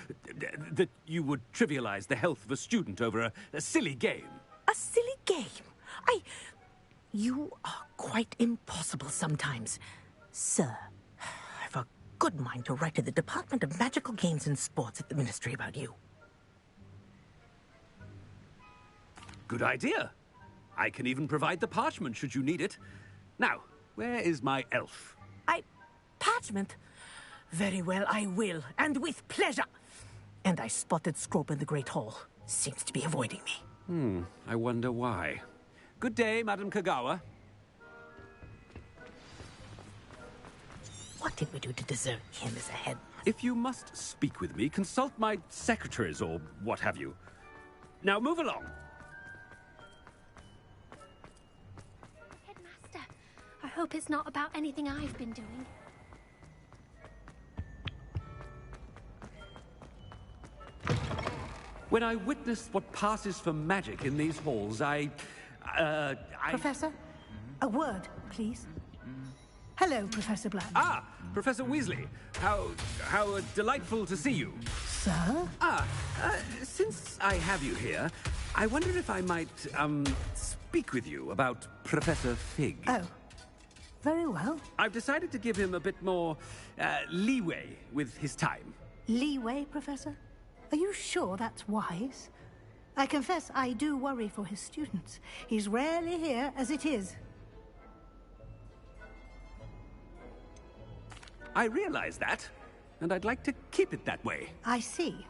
That you would trivialize the health of a student over a silly game. A silly game? You are quite impossible sometimes. Sir, I've a good mind to write to the Department of Magical Games and Sports at the Ministry about you. Good idea. I can even provide the parchment should you need it. Now, where is my elf? Parchment? Very well, I will, and with pleasure. And I spotted Scrope in the Great Hall. Seems to be avoiding me. I wonder why. Good day, Madam Kogawa. What did we do to deserve him as a headmaster? If you must speak with me, consult my secretaries or what have you. Now move along. Headmaster, I hope it's not about anything I've been doing. When I witnessed what passes for magic in these halls, Professor, a word, please. Hello, Professor Black. Ah, Professor Weasley. How delightful to see you. Sir? Since I have you here, I wonder if I might, speak with you about Professor Fig. Oh, very well. I've decided to give him a bit more, leeway with his time. Leeway, Professor? Are you sure that's wise? I confess I do worry for his students. He's rarely here as it is. I realize that, and I'd like to keep it that way. I see.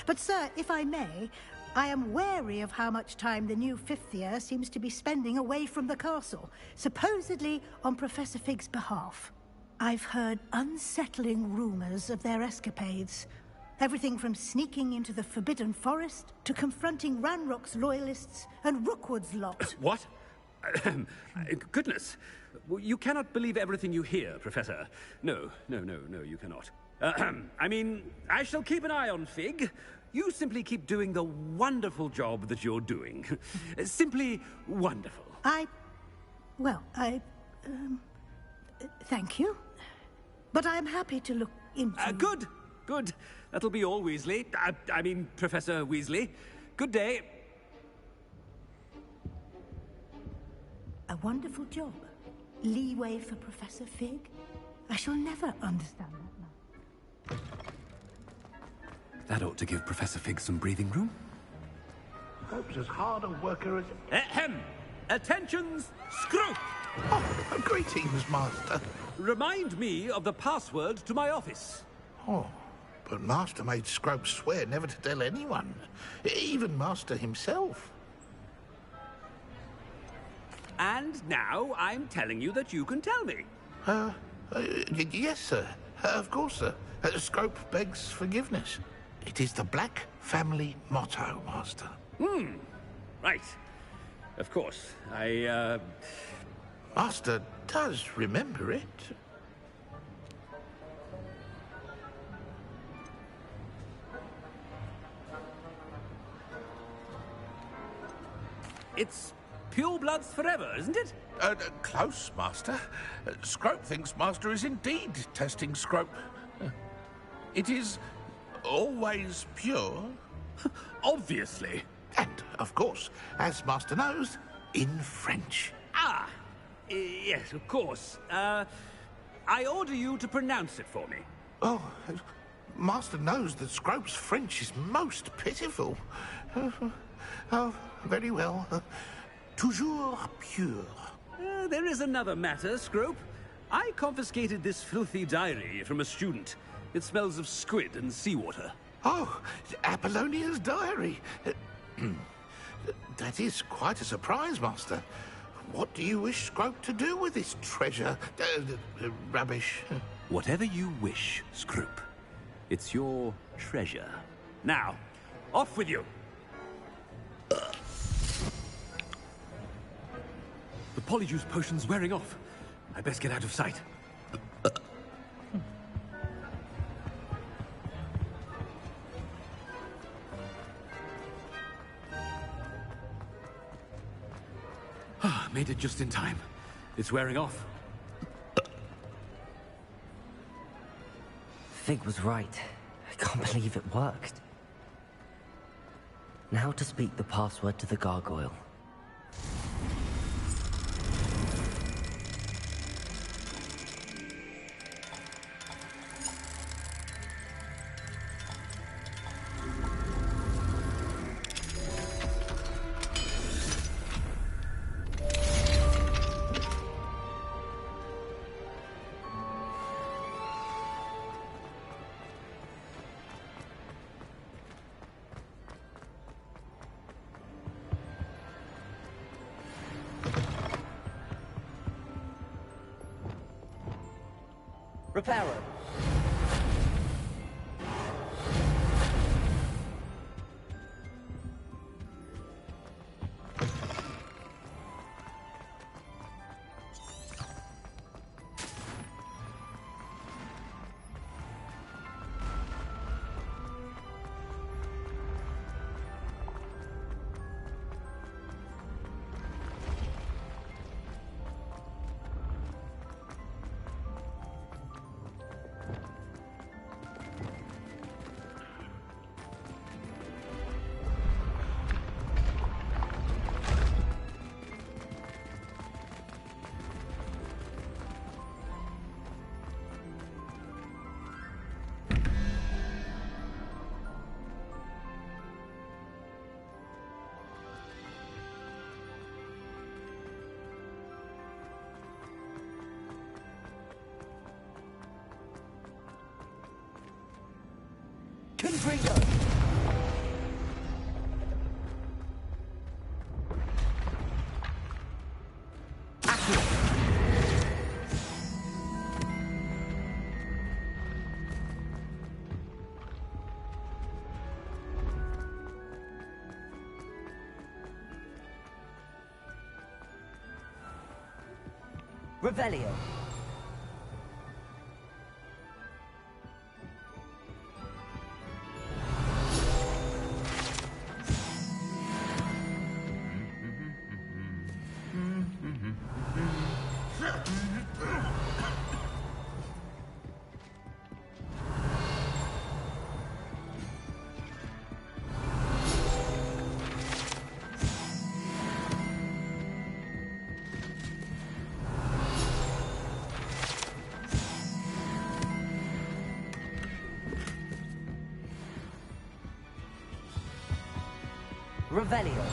But, sir, if I may, I am wary of how much time the new fifth year seems to be spending away from the castle, supposedly on Professor Fig's behalf. I've heard unsettling rumors of their escapades. Everything from sneaking into the Forbidden Forest to confronting Ranrock's loyalists and Rookwood's lot. What? Goodness. You cannot believe everything you hear, Professor. No, you cannot. I mean, I shall keep an eye on Fig. You simply keep doing the wonderful job that you're doing. Simply wonderful. Well, thank you. But I'm happy to look into... Good. Good. That'll be all, Weasley. I mean, Professor Weasley. Good day. A wonderful job. Leeway for Professor Fig. I shall never understand that man. That ought to give Professor Fig some breathing room. Scrope's as hard a worker as... Ahem! Attentions, Scrope! Oh, greetings, Master. Remind me of the password to my office. Oh, but Master made Scrope swear never to tell anyone. Even Master himself. And now I'm telling you that you can tell me. Yes, sir. Of course, sir. Scrope begs forgiveness. It is the Black family motto, Master. Right. Of course. Master does remember it. It's pure bloods forever, isn't it? Close, Master. Scrope thinks Master is indeed testing Scrope. It is always pure. Obviously. And, of course, as Master knows, in French. Ah! Yes, of course. I order you to pronounce it for me. Oh, Master knows that Scrope's French is most pitiful. Oh, very well. Toujours pure. There is another matter, Scrope. I confiscated this filthy diary from a student. It smells of squid and seawater. Oh, Apollonia's diary. That is quite a surprise, Master. What do you wish Scrope to do with this treasure? Rubbish. Whatever you wish, Scrope. It's your treasure. Now, off with you. The polyjuice potion's wearing off. I best get out of sight. Made it just in time. It's wearing off. Fig was right. I can't believe it worked. Now to speak the password to the gargoyle. Reparo. Confringo! Aqui! Revelio! Revelio.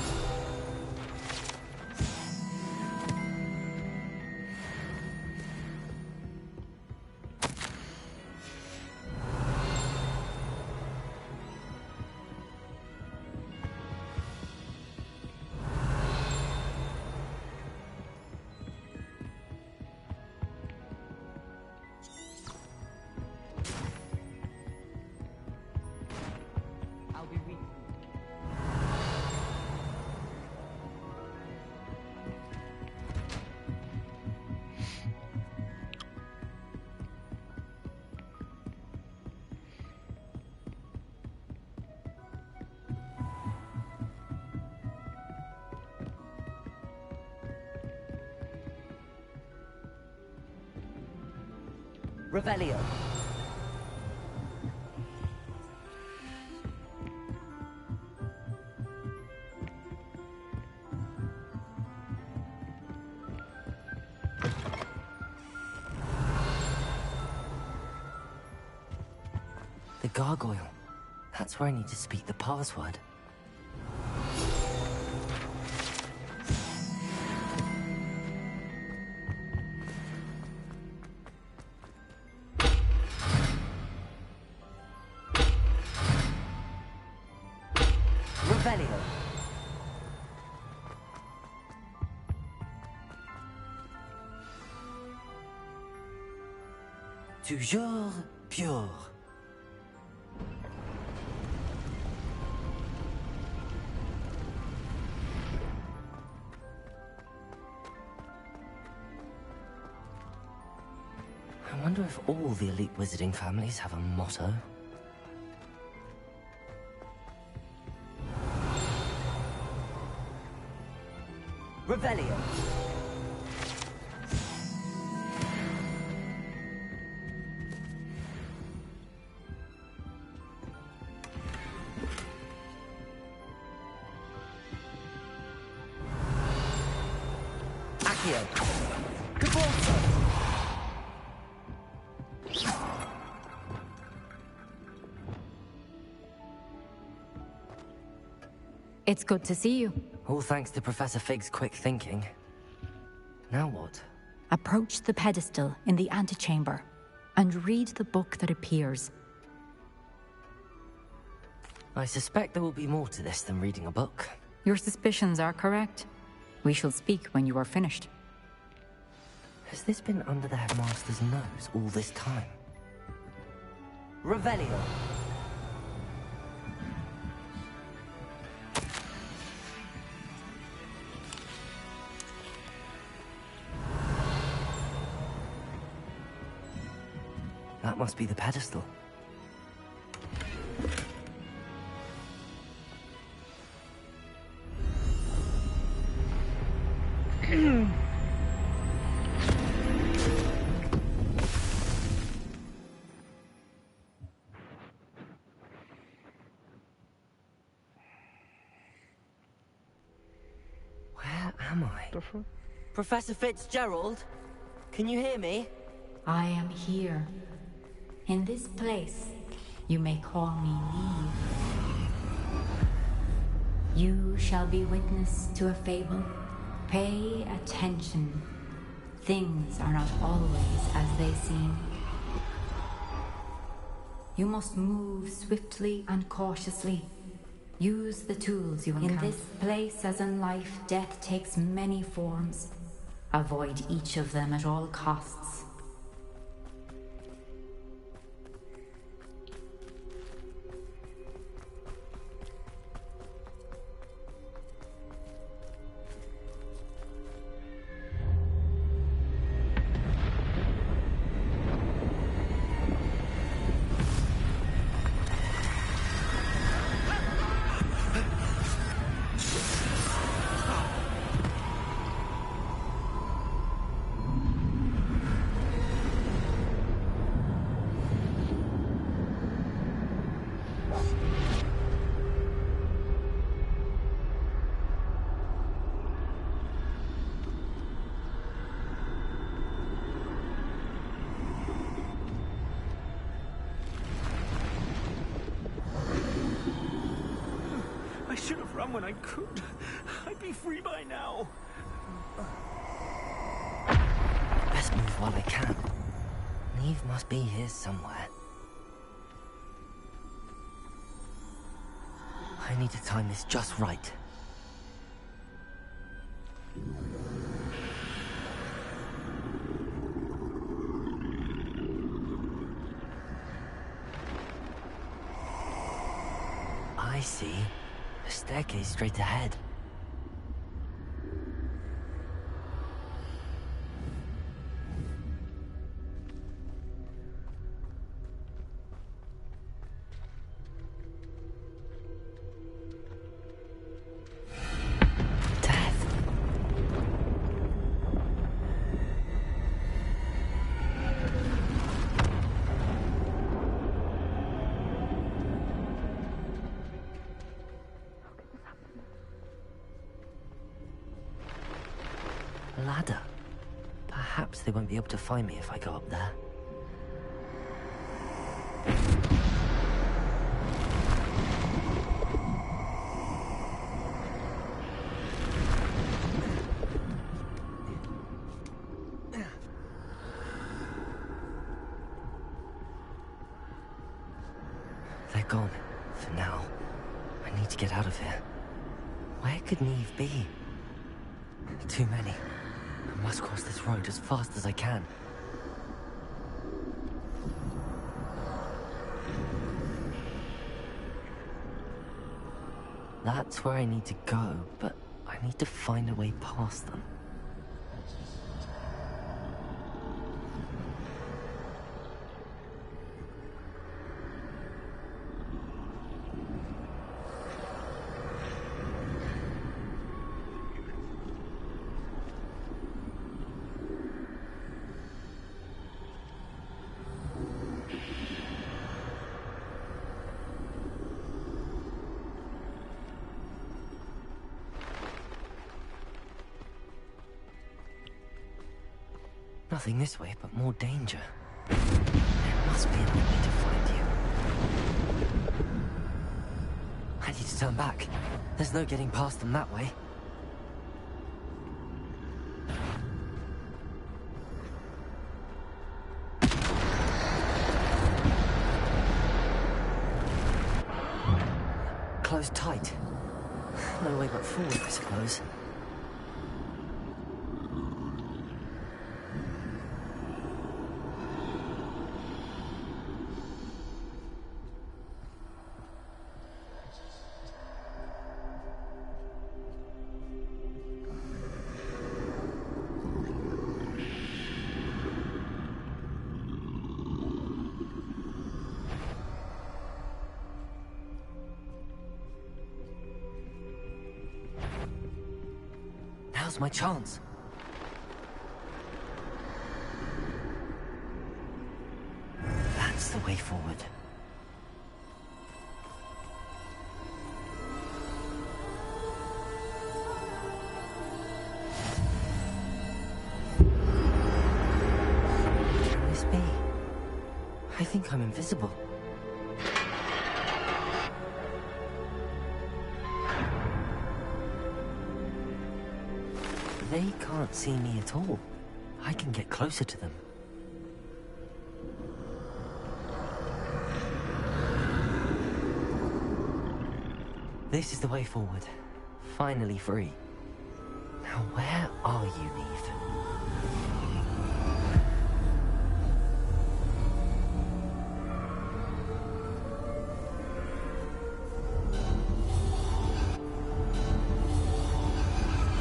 Revelio. The gargoyle. That's where I need to speak the password. Toujours pure. I wonder if all the elite wizarding families have a motto. Revelio. It's good to see you. All thanks to Professor Fig's quick thinking. Now what? Approach the pedestal in the antechamber and read the book that appears. I suspect there will be more to this than reading a book. Your suspicions are correct. We shall speak when you are finished. Has this been under the Headmaster's nose all this time? Revelio. That must be the pedestal. Where am I? Professor Fitzgerald? Can you hear me? I am here. In this place, you may call me Neve. You shall be witness to a fable. Pay attention. Things are not always as they seem. You must move swiftly and cautiously. Use the tools you encounter. In this place, as in life, death takes many forms. Avoid each of them at all costs. come when I could. I'd be free by now. Best move while I can. Neve must be here somewhere. I need to time this just right. I see. A staircase straight ahead. Ladder. Perhaps they won't be able to find me if I go up there. They're gone, for now. I need to get out of here. Where could Neve be? Too many. I must cross this road as fast as I can. That's where I need to go, but I need to find a way past them. Nothing this way, but more danger. There must be another way to find you. I need to turn back. There's no getting past them that way. Closed tight. No way but forward, I suppose. Now's my chance. That's the way forward. Can this be? I think I'm invisible. They can't see me at all. I can get closer to them. This is the way forward. Finally free. Now where are you, Neve?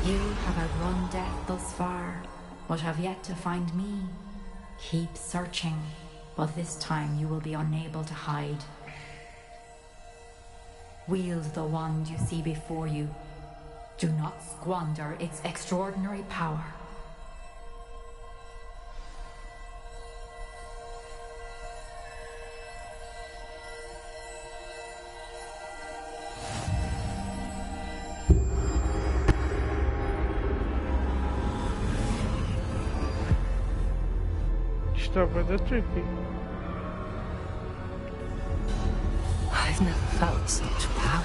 You have outrun death thus far, but have yet to find me. Keep searching, but this time you will be unable to hide. Wield the wand you see before you. Do not squander its extraordinary power. Stop the tricky. I've never felt such power.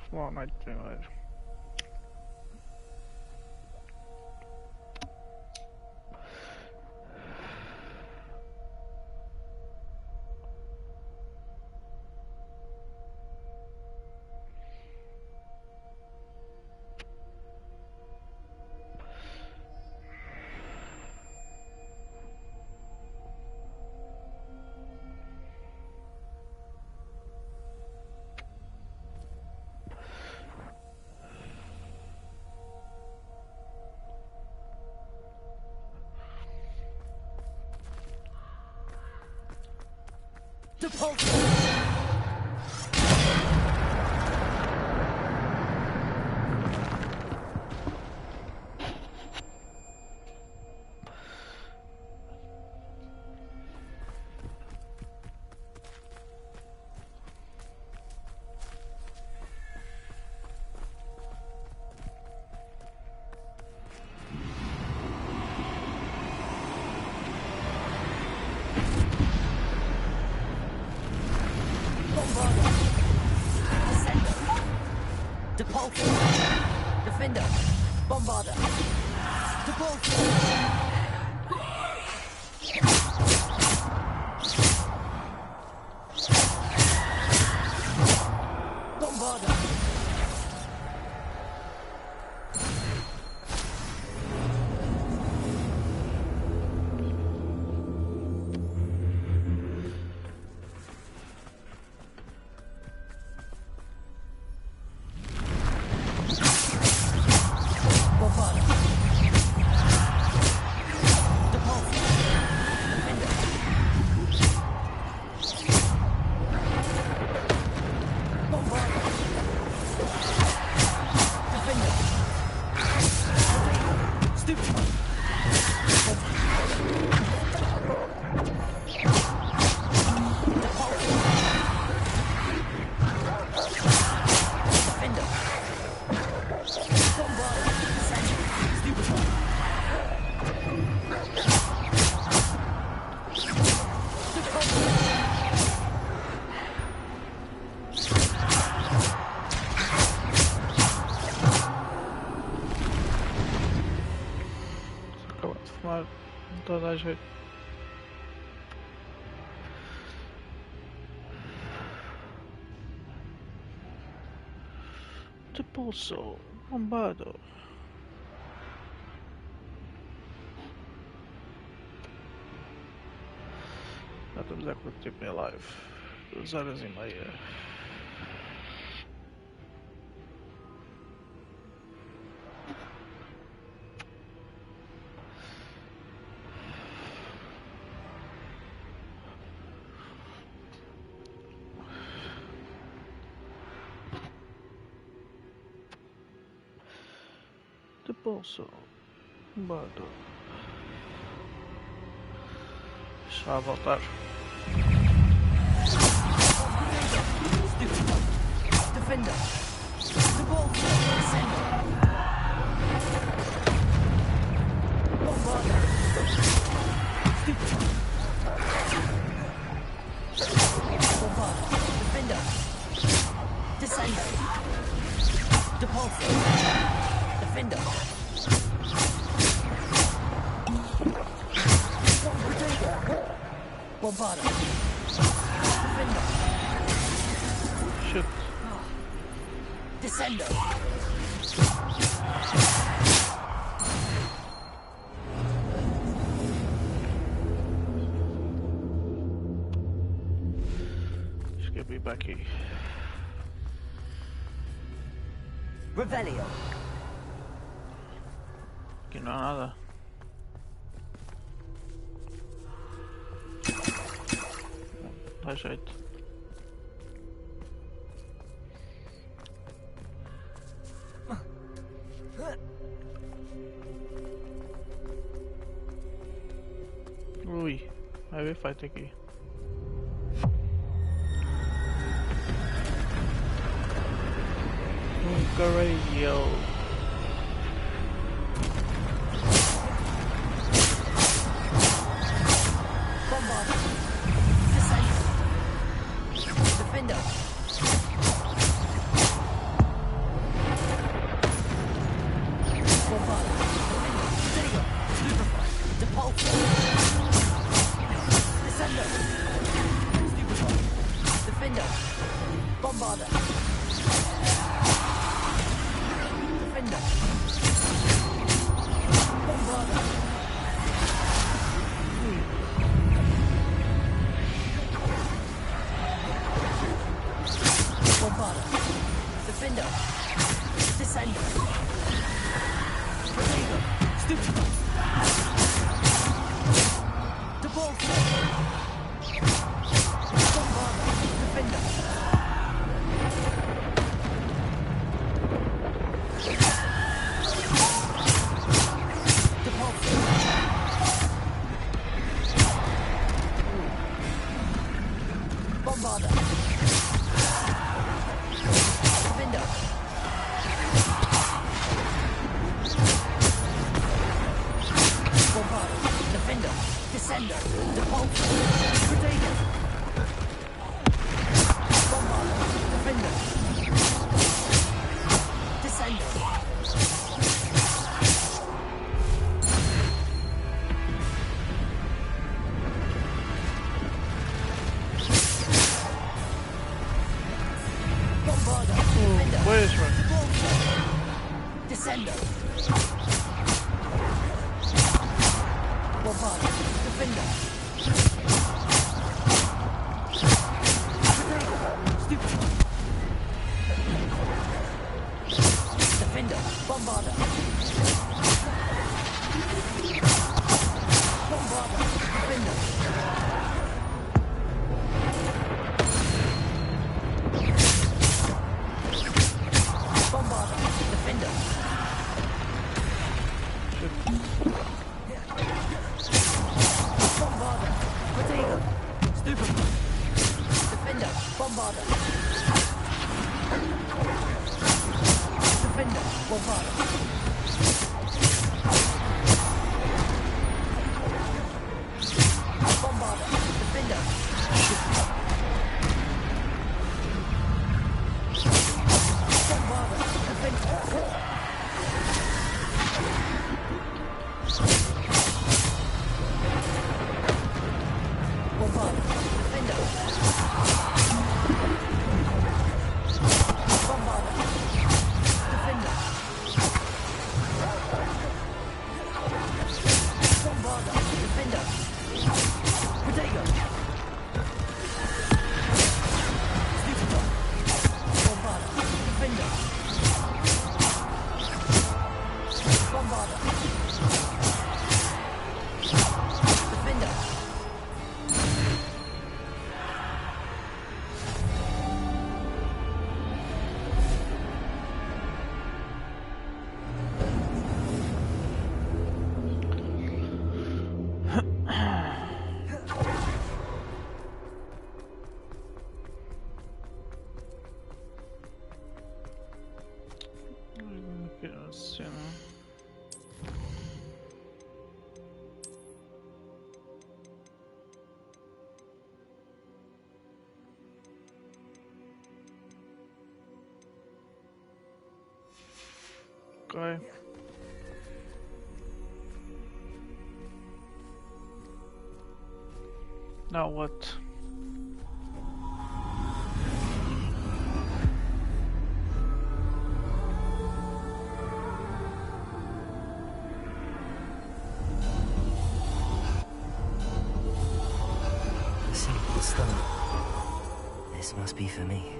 tomorrow night primeiro. Defender! Bombarder! Bombarder! Toda a gente. Depulso, bombado. Já estamos a quanto tempo em live? 2h30. Depulso, bombado. Está a voltar. Defender! The ball center! Bombarder! Bombarder! Defender! Descender! Depulso! Defender! Bombarder! Defender! Shit. Descender! Just get me back here. Revelio! Aqui não há nada. Dá jeito. Ui, vai haver fight aqui. Radio. Bombarder. Descender. Defender. Okay. Now what? A simple stone. This must be for me.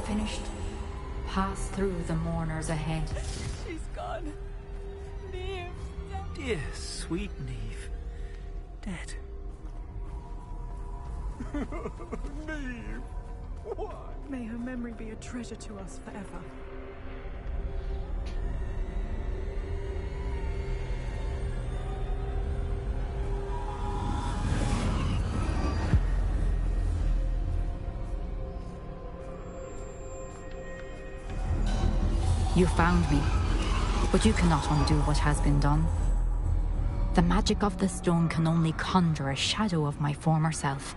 Finished. Pass through the mourners ahead. She's gone. Neve. Dear, sweet Neve. Dead. Neve. Why? May her memory be a treasure to us forever. You found me, but you cannot undo what has been done. The magic of the stone can only conjure a shadow of my former self.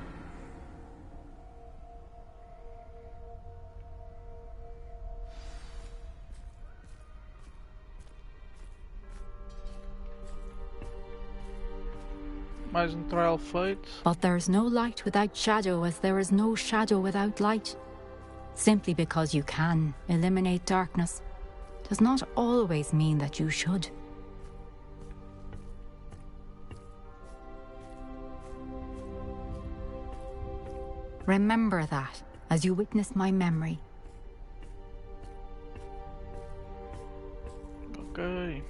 Mais trial feito. But there is no light without shadow, as there is no shadow without light. Simply because you can eliminate darkness does not always mean that you should. Remember that as you witness my memory. Okay.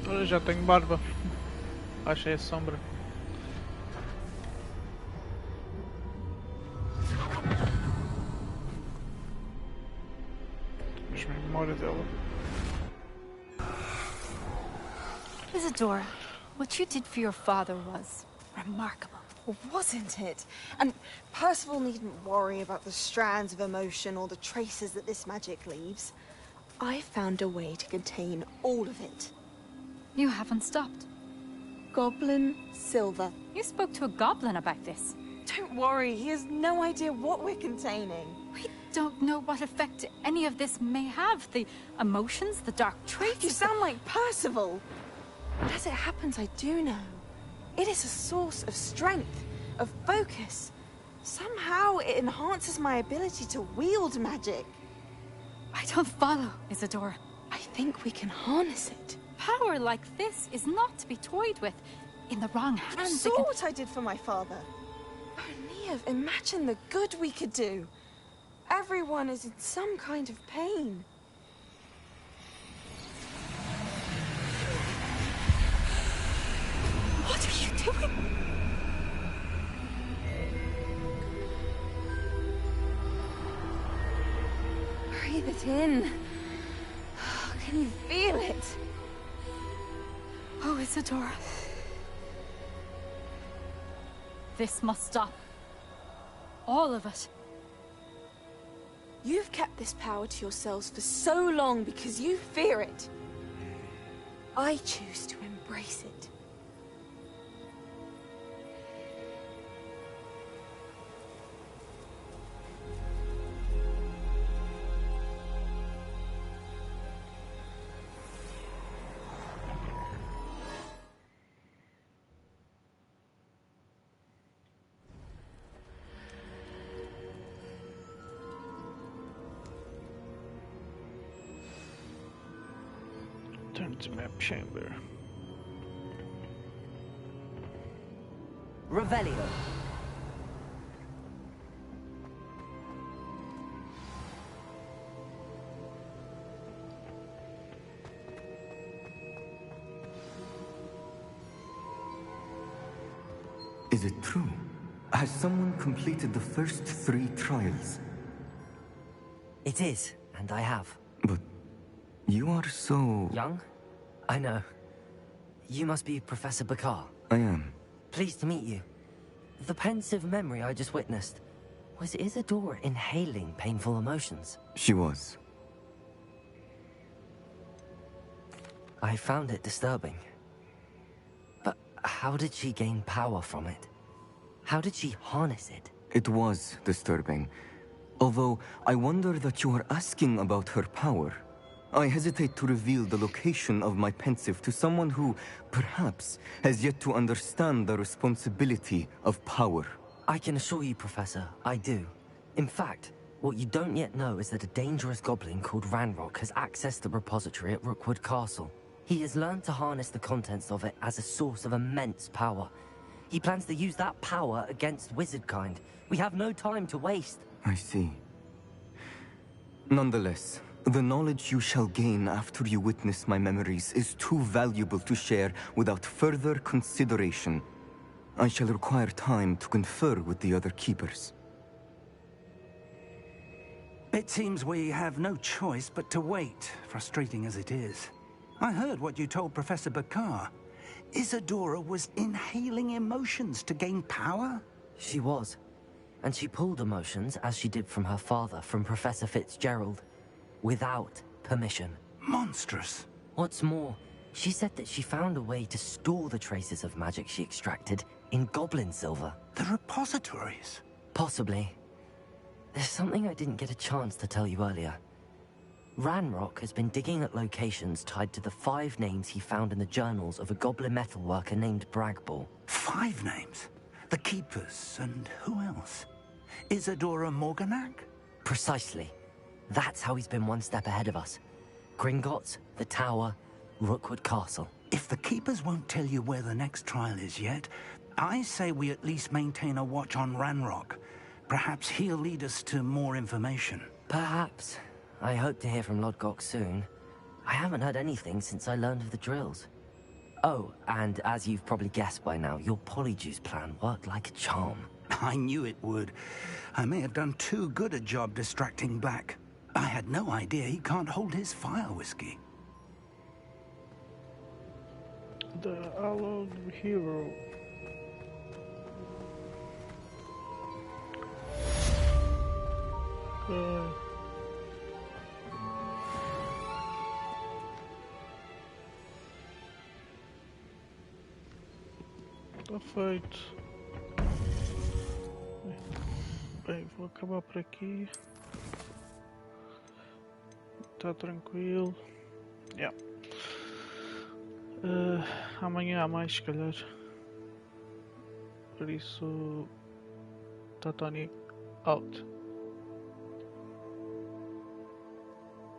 Eu já tenho barba. Achei a sombra. Temos memória dela. Isadora, what you did for your father was remarkable. Well, wasn't it? And Percival needn't worry about the strands of emotion or the traces that this magic leaves. I found a way to contain all of it. You haven't stopped. Goblin silver. You spoke to a goblin about this. Don't worry, he has no idea what we're containing. We don't know what effect any of this may have. The emotions, the dark traits. You sound like Percival. But as it happens, I do know. It is a source of strength, of focus. Somehow it enhances my ability to wield magic. I don't follow, Isadora. I think we can harness it. Power like this is not to be toyed with. In the wrong hands, You saw what I did for my father. Oh, Neve, imagine the good we could do. Everyone is in some kind of pain. What are you doing? Breathe it in. Can you feel it? Oh, Isadora. This must stop. All of it. You've kept this power to yourselves for so long because you fear it. I choose to embrace it. Turn to map chamber. Revelio. Is it true? Has someone completed the first 3 trials? It is, and I have. But you are so... young? I know. You must be Professor Pegar. I am. Pleased to meet you. The pensive memory I just witnessed, was Isadora inhaling painful emotions? She was. I found it disturbing. But how did she gain power from it? How did she harness it? It was disturbing. Although, I wonder that you are asking about her power. I hesitate to reveal the location of my pensive to someone who, perhaps, has yet to understand the responsibility of power. I can assure you, Professor, I do. In fact, what you don't yet know is that a dangerous goblin called Ranrock has accessed the repository at Rookwood Castle. He has learned to harness the contents of it as a source of immense power. He plans to use that power against wizardkind. We have no time to waste. I see. Nonetheless, the knowledge you shall gain after you witness my memories is too valuable to share without further consideration. I shall require time to confer with the other keepers. It seems we have no choice but to wait, frustrating as it is. I heard what you told Professor Pegar. Isadora was inhaling emotions to gain power? She was. And she pulled emotions, as she did from her father, from Professor Fitzgerald, without permission. Monstrous. What's more, She said that she found a way to store the traces of magic she extracted in goblin silver. The repositories? Possibly. There's something I didn't get a chance to tell you earlier. Ranrock has been digging at locations tied to the 5 names he found in the journals of a goblin metalworker named Bragball. 5 names? The Keepers, and who else? Isadora Morganac? Precisely. That's how he's been one step ahead of us. Gringotts, the Tower, Rookwood Castle. If the Keepers won't tell you where the next trial is yet, I say we at least maintain a watch on Ranrock. Perhaps he'll lead us to more information. Perhaps. I hope to hear from Lodgok soon. I haven't heard anything since I learned of the drills. Oh, and as you've probably guessed by now, your polyjuice plan worked like a charm. I knew it would. I may have done too good a job distracting Black. I had no idea he can't hold his fire whiskey. The Hallowed Hero. Está feito. Bem, vou acabar por aqui. Está tranquilo. Yeah. Amanhã há mais, se calhar. Por isso, Tatoni out.